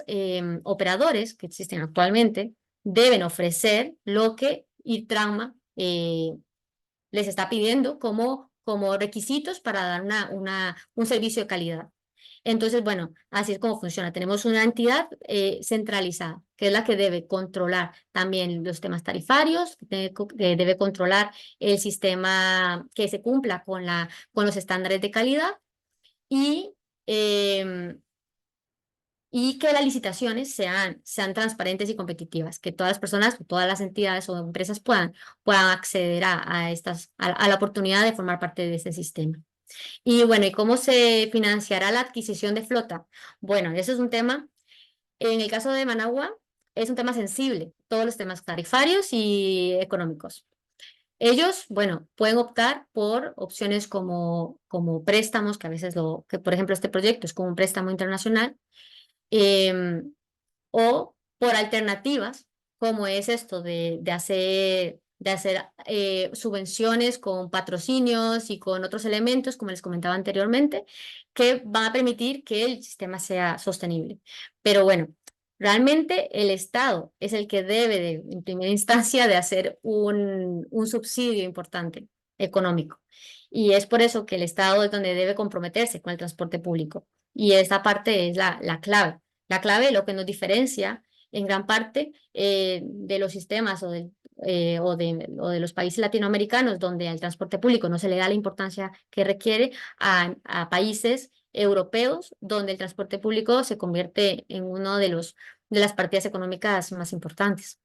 operadores que existen actualmente deben ofrecer lo que IRTRAUMA les está pidiendo como requisitos para dar un servicio de calidad. Entonces, bueno, así es como funciona. Tenemos una entidad centralizada, que es la que debe controlar también los temas tarifarios, que debe controlar el sistema que se cumpla con los estándares de calidad y em, y que las licitaciones sean transparentes y competitivas, que todas las personas, todas las entidades o empresas puedan acceder a la oportunidad de formar parte de este sistema. Y bueno, ¿y cómo se financiará la adquisición de flota? Bueno, eso es un tema, en el caso de Managua, es un tema sensible, todos los temas tarifarios y económicos. Ellos, bueno, pueden optar por opciones como préstamos, que a veces que por ejemplo este proyecto es como un préstamo internacional, em, o por alternativas, como es esto de hacer subvenciones con patrocinios y con otros elementos, como les comentaba anteriormente, que van a permitir que el sistema sea sostenible. Pero bueno, realmente el Estado es el que debe, en primera instancia, de hacer un subsidio importante económico. Y es por eso que el Estado es donde debe comprometerse con el transporte público. Y esta parte es la clave. La clave, lo que nos diferencia en gran parte de los sistemas o de los países latinoamericanos donde al transporte público no se le da la importancia que requiere a países europeos donde el transporte público se convierte en uno de las partidas económicas más importantes.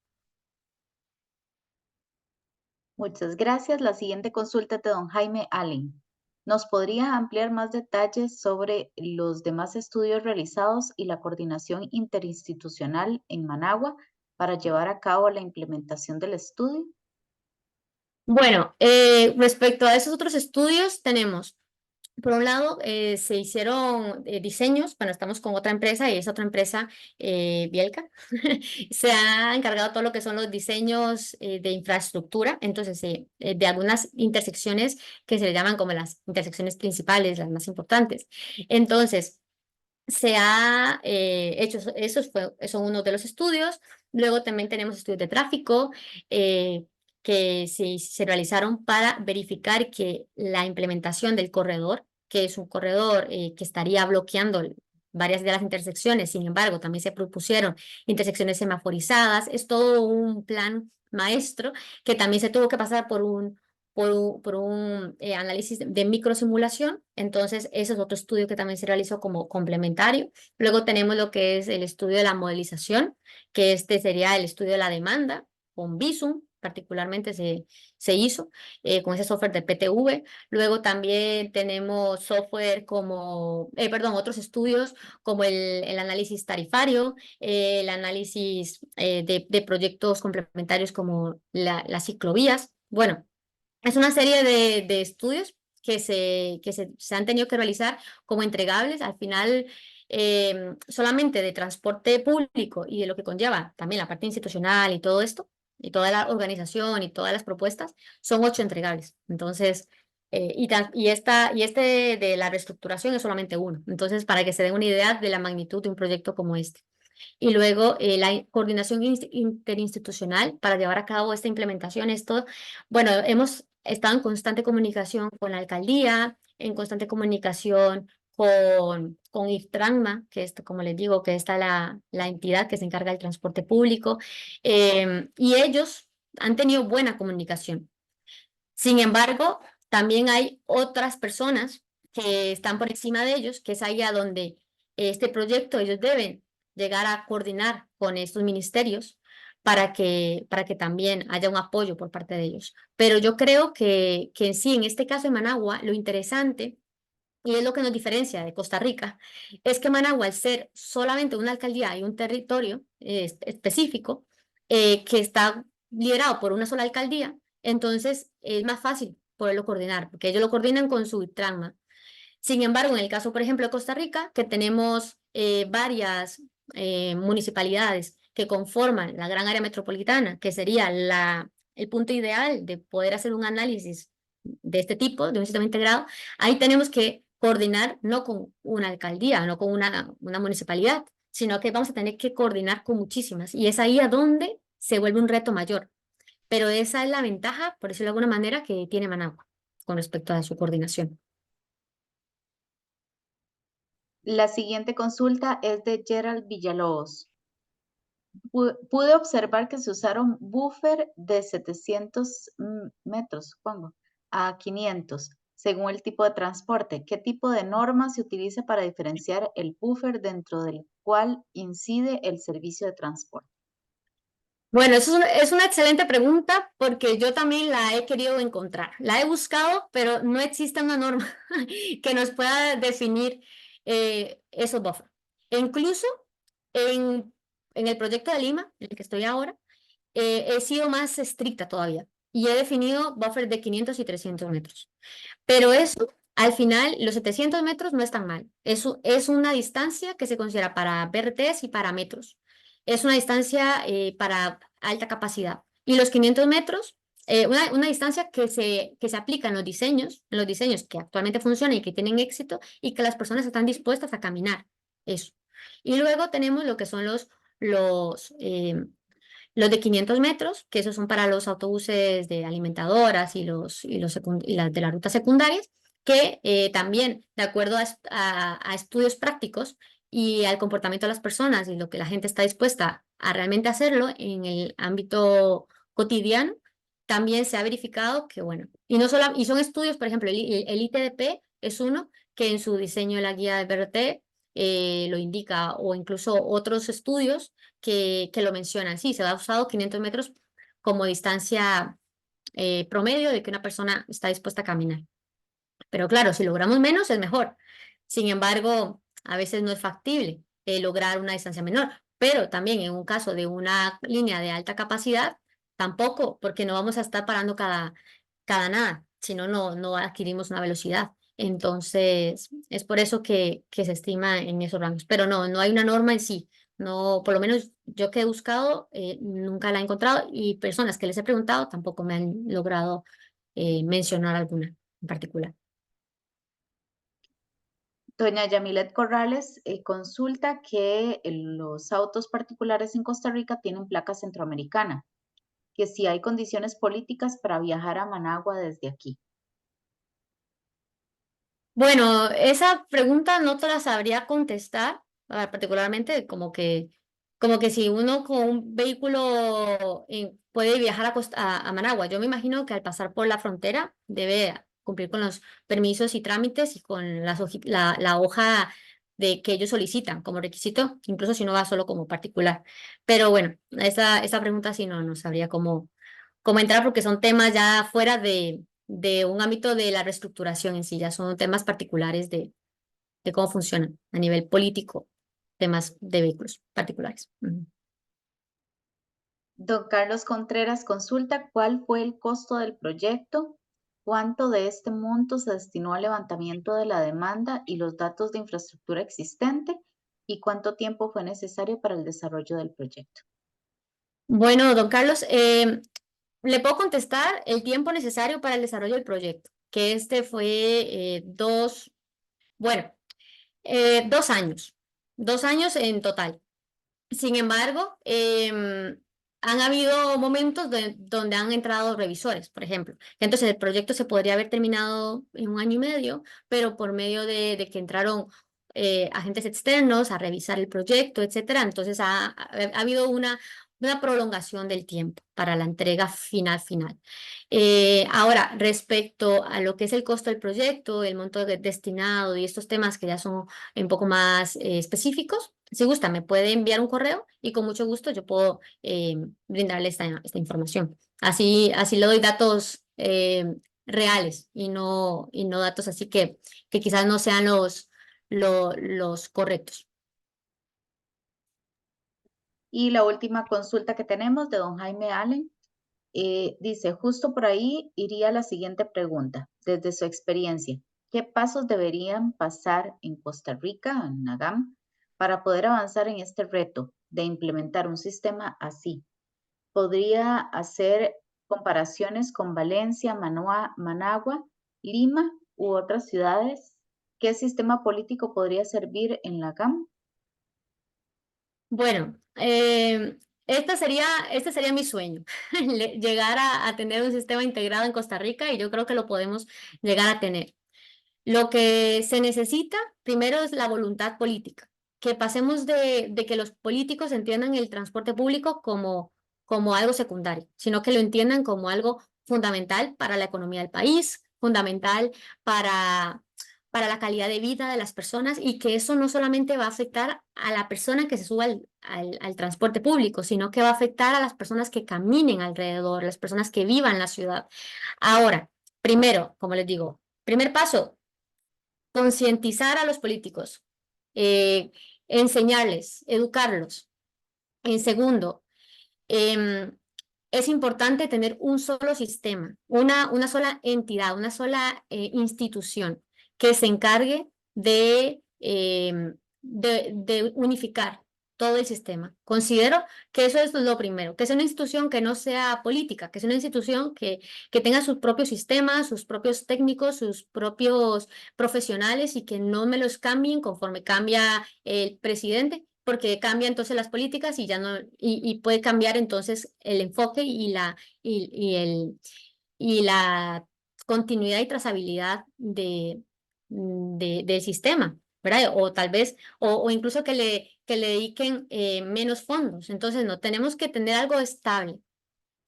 Muchas gracias. La siguiente consulta es de don Jaime Allen. ¿Nos podría ampliar más detalles sobre los demás estudios realizados y la coordinación interinstitucional en Managua para llevar a cabo la implementación del estudio? Bueno, respecto a esos otros estudios, tenemos por un lado, se hicieron diseños, bueno, estamos con otra empresa y esa otra empresa, Bielka, se ha encargado todo lo que son los diseños de infraestructura, entonces de algunas intersecciones que se le llaman como las intersecciones principales, las más importantes. Entonces, se ha hecho, son uno de los estudios. Luego también tenemos estudios de tráfico que se realizaron para verificar que la implementación del corredor, que es un corredor que estaría bloqueando varias de las intersecciones, sin embargo, también se propusieron intersecciones semaforizadas. Es todo un plan maestro que también se tuvo que pasar por un análisis de microsimulación. Entonces, ese es otro estudio que también se realizó como complementario. Luego tenemos lo que es el estudio de la modelización, que este sería el estudio de la demanda con Visum, particularmente se hizo con ese software de PTV. Luego también tenemos software otros estudios como el análisis tarifario, el análisis de proyectos complementarios como las ciclovías. Bueno, es una serie de estudios que se han tenido que realizar como entregables. Al final, solamente de transporte público y de lo que conlleva también la parte institucional y todo esto, y toda la organización y todas las propuestas, son 8 entregables. Entonces, y este de la reestructuración es solamente uno. Entonces, para que se den una idea de la magnitud de un proyecto como este. Y luego la coordinación interinstitucional para llevar a cabo esta implementación. Esto, bueno, hemos estado en constante comunicación con la alcaldía, en constante comunicación con IFTRANMA, que es, como les digo, que está la entidad que se encarga del transporte público, y ellos han tenido buena comunicación. Sin embargo, también hay otras personas que están por encima de ellos, que es ahí a donde este proyecto ellos deben llegar a coordinar con estos ministerios para que también haya un apoyo por parte de ellos. Pero yo creo que en sí, en este caso de Managua, lo interesante, y es lo que nos diferencia de Costa Rica, es que Managua, al ser solamente una alcaldía y un territorio específico, que está liderado por una sola alcaldía, entonces es más fácil poderlo coordinar, porque ellos lo coordinan con su trama. Sin embargo, en el caso, por ejemplo, de Costa Rica, que tenemos varias municipalidades que conforman la gran área metropolitana, que sería el punto ideal de poder hacer un análisis de este tipo, de un sistema integrado, ahí tenemos que coordinar no con una alcaldía, no con una municipalidad, sino que vamos a tener que coordinar con muchísimas. Y es ahí a donde se vuelve un reto mayor. Pero esa es la ventaja, por decirlo de alguna manera, que tiene Managua con respecto a su coordinación. La siguiente consulta es de Gerald Villalobos. Pude observar que se usaron buffer de 700 metros, supongo, a 500, según el tipo de transporte. ¿Qué tipo de norma se utiliza para diferenciar el buffer dentro del cual incide el servicio de transporte? Bueno, es una excelente pregunta porque yo también la he querido encontrar. La he buscado, pero no existe una norma que nos pueda definir esos buffers. E incluso en el proyecto de Lima, en el que estoy ahora, he sido más estricta todavía y he definido buffers de 500 y 300 metros. Pero eso, al final, los 700 metros no es tan mal. Eso es una distancia que se considera para BRTs y para metros. Es una distancia para alta capacidad. Y los 500 metros, una distancia que se aplica en los diseños que actualmente funcionan y que tienen éxito y que las personas están dispuestas a caminar. Eso. Y luego tenemos lo que son los, eh, los de 500 metros, que esos son para los autobuses de alimentadoras y las de las rutas secundarias, que también, de acuerdo a estudios prácticos y al comportamiento de las personas y lo que la gente está dispuesta a realmente hacerlo en el ámbito cotidiano, también se ha verificado que, bueno, y son estudios, por ejemplo, el ITDP es uno que en su diseño de la guía de BRT lo indica, o incluso otros estudios que lo mencionan. Sí, se ha usado 500 metros como distancia promedio de que una persona está dispuesta a caminar. Pero claro, si logramos menos es mejor. Sin embargo, a veces no es factible lograr una distancia menor. Pero también en un caso de una línea de alta capacidad, tampoco, porque no vamos a estar parando cada nada, si no, no adquirimos una velocidad. Entonces, es por eso que se estima en esos rangos. Pero no hay una norma en sí. No, por lo menos yo que he buscado, nunca la he encontrado y personas que les he preguntado tampoco me han logrado mencionar alguna en particular. Doña Yamilet Corrales consulta que los autos particulares en Costa Rica tienen placa centroamericana, que si hay condiciones políticas para viajar a Managua desde aquí. Bueno, esa pregunta no te la sabría contestar, particularmente como que si uno con un vehículo puede viajar a Managua. Yo me imagino que al pasar por la frontera debe cumplir con los permisos y trámites y con la hoja de que ellos solicitan como requisito, incluso si no va solo como particular. Pero bueno, esa pregunta sí no sabría cómo entrar porque son temas ya fuera de un ámbito de la reestructuración en sí, ya son temas particulares de cómo funcionan a nivel político, temas de vehículos particulares. Ujú. Don Carlos Contreras consulta cuál fue el costo del proyecto, cuánto de este monto se destinó al levantamiento de la demanda y los datos de infraestructura existente y cuánto tiempo fue necesario para el desarrollo del proyecto. Bueno, don Carlos, le puedo contestar el tiempo necesario para el desarrollo del proyecto, que este fue bueno, 2 años, 2 años en total. Sin embargo, han habido momentos donde han entrado revisores, por ejemplo. Entonces, el proyecto se podría haber terminado en 1 año y medio, pero por medio de que entraron agentes externos a revisar el proyecto, etcétera. Entonces, ha habido una prolongación del tiempo para la entrega final. Ahora, respecto a lo que es el costo del proyecto, el monto destinado y estos temas que ya son un poco más específicos, si gusta, me puede enviar un correo y con mucho gusto yo puedo brindarle esta información. Así le doy datos reales y no datos así que quizás no sean los correctos. Y la última consulta que tenemos de don Jaime Allen dice, justo por ahí iría la siguiente pregunta. Desde su experiencia, ¿qué pasos deberían pasar en Costa Rica, en Nagam, para poder avanzar en este reto de implementar un sistema así? ¿Podría hacer comparaciones con Valencia, Managua, Lima u otras ciudades? ¿Qué sistema político podría servir en la GAM? Bueno, este sería mi sueño, llegar a tener un sistema integrado en Costa Rica y yo creo que lo podemos llegar a tener. Lo que se necesita primero es la voluntad política, que pasemos de que los políticos entiendan el transporte público como algo secundario, sino que lo entiendan como algo fundamental para la economía del país, fundamental para, para la calidad de vida de las personas y que eso no solamente va a afectar a la persona que se suba al transporte público, sino que va a afectar a las personas que caminen alrededor, las personas que vivan en la ciudad. Ahora, primero, como les digo, primer paso, concientizar a los políticos, eh, enseñarles, educarlos. En segundo, em, es importante tener un solo sistema, una sola entidad, una sola institución que se encargue de unificar todo el sistema. Considero que eso es lo primero, que sea una institución que no sea política, que sea una institución que tenga sus propios sistemas, sus propios técnicos, sus propios profesionales y que no me los cambien conforme cambia el presidente porque cambia entonces las políticas y ya no, y puede cambiar entonces el enfoque y la continuidad y trazabilidad del sistema, ¿verdad? O tal vez, o incluso que le dediquen menos fondos. Entonces, no, tenemos que tener algo estable.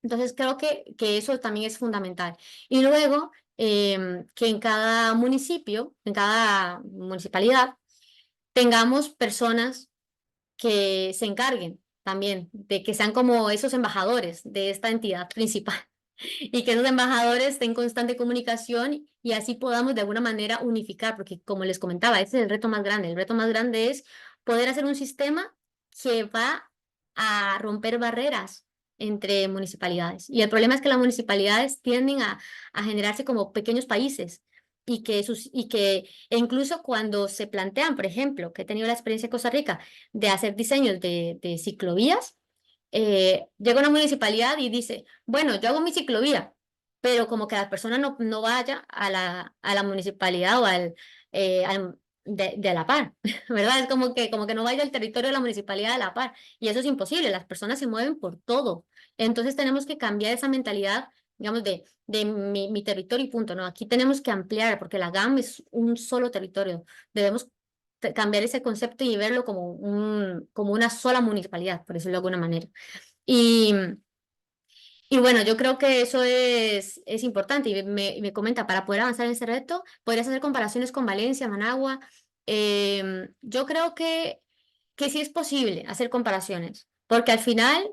Entonces, creo que eso también es fundamental. Y luego, que en cada municipio, en cada municipalidad, tengamos personas que se encarguen también de que sean como esos embajadores de esta entidad principal y que esos embajadores estén en constante comunicación y así podamos de alguna manera unificar, porque como les comentaba, ese es el reto más grande. El reto más grande es poder hacer un sistema que va a romper barreras entre municipalidades. Y el problema es que las municipalidades tienden a generarse como pequeños países e incluso cuando se plantean, por ejemplo, que he tenido la experiencia en Costa Rica de hacer diseños de ciclovías, llega una municipalidad y dice, bueno, yo hago mi ciclovía, pero como que la persona no vaya a la municipalidad o de la par, ¿verdad? Es como que no vaya al territorio de la municipalidad de la par. Y eso es imposible, las personas se mueven por todo. Entonces tenemos que cambiar esa mentalidad, digamos, de mi territorio y punto, ¿no? Aquí tenemos que ampliar, porque la GAM es un solo territorio. Debemos cambiar ese concepto y verlo como una sola municipalidad, por decirlo de alguna manera. Y, y bueno, yo creo que eso es importante y me comenta, para poder avanzar en ese reto, podrías hacer comparaciones con Valencia, Managua. Yo creo que sí es posible hacer comparaciones, porque al final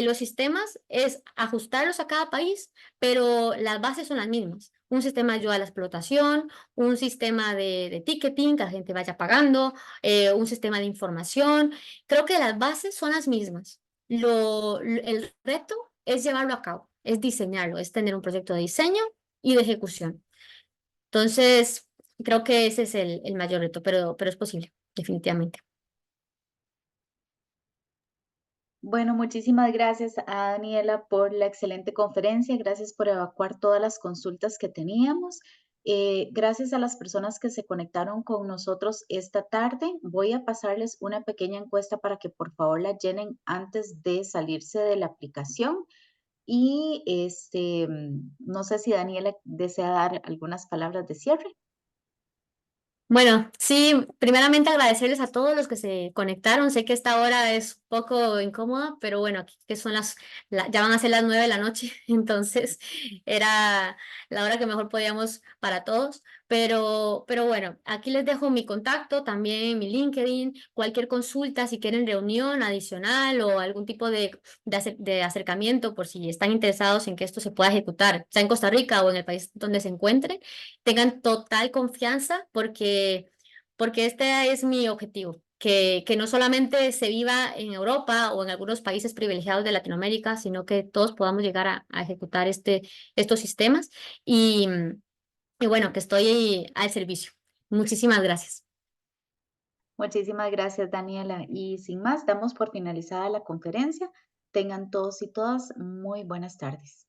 los sistemas es ajustarlos a cada país, pero las bases son las mismas. Un sistema de ayuda a la explotación, un sistema de ticketing, que la gente vaya pagando, un sistema de información. Creo que las bases son las mismas. El reto es llevarlo a cabo, es diseñarlo, es tener un proyecto de diseño y de ejecución. Entonces, creo que ese es el mayor reto, pero es posible, definitivamente. Bueno, muchísimas gracias a Daniela por la excelente conferencia. Gracias por evacuar todas las consultas que teníamos. Gracias a las personas que se conectaron con nosotros esta tarde. Voy a pasarles una pequeña encuesta para que por favor la llenen antes de salirse de la aplicación. Y no sé si Daniela desea dar algunas palabras de cierre. Bueno, sí, primeramente agradecerles a todos los que se conectaron. Sé que esta hora es un poco incómoda, pero bueno, aquí que son ya van a ser las 9 de la noche, entonces era la hora que mejor podíamos para todos. Pero bueno, aquí les dejo mi contacto, también mi LinkedIn, cualquier consulta, si quieren reunión adicional o algún tipo de acercamiento por si están interesados en que esto se pueda ejecutar, sea en Costa Rica o en el país donde se encuentren, tengan total confianza porque este es mi objetivo, que no solamente se viva en Europa o en algunos países privilegiados de Latinoamérica, sino que todos podamos llegar a ejecutar estos sistemas y, y bueno, que estoy al servicio. Muchísimas gracias. Muchísimas gracias, Daniela. Y sin más, damos por finalizada la conferencia. Tengan todos y todas muy buenas tardes.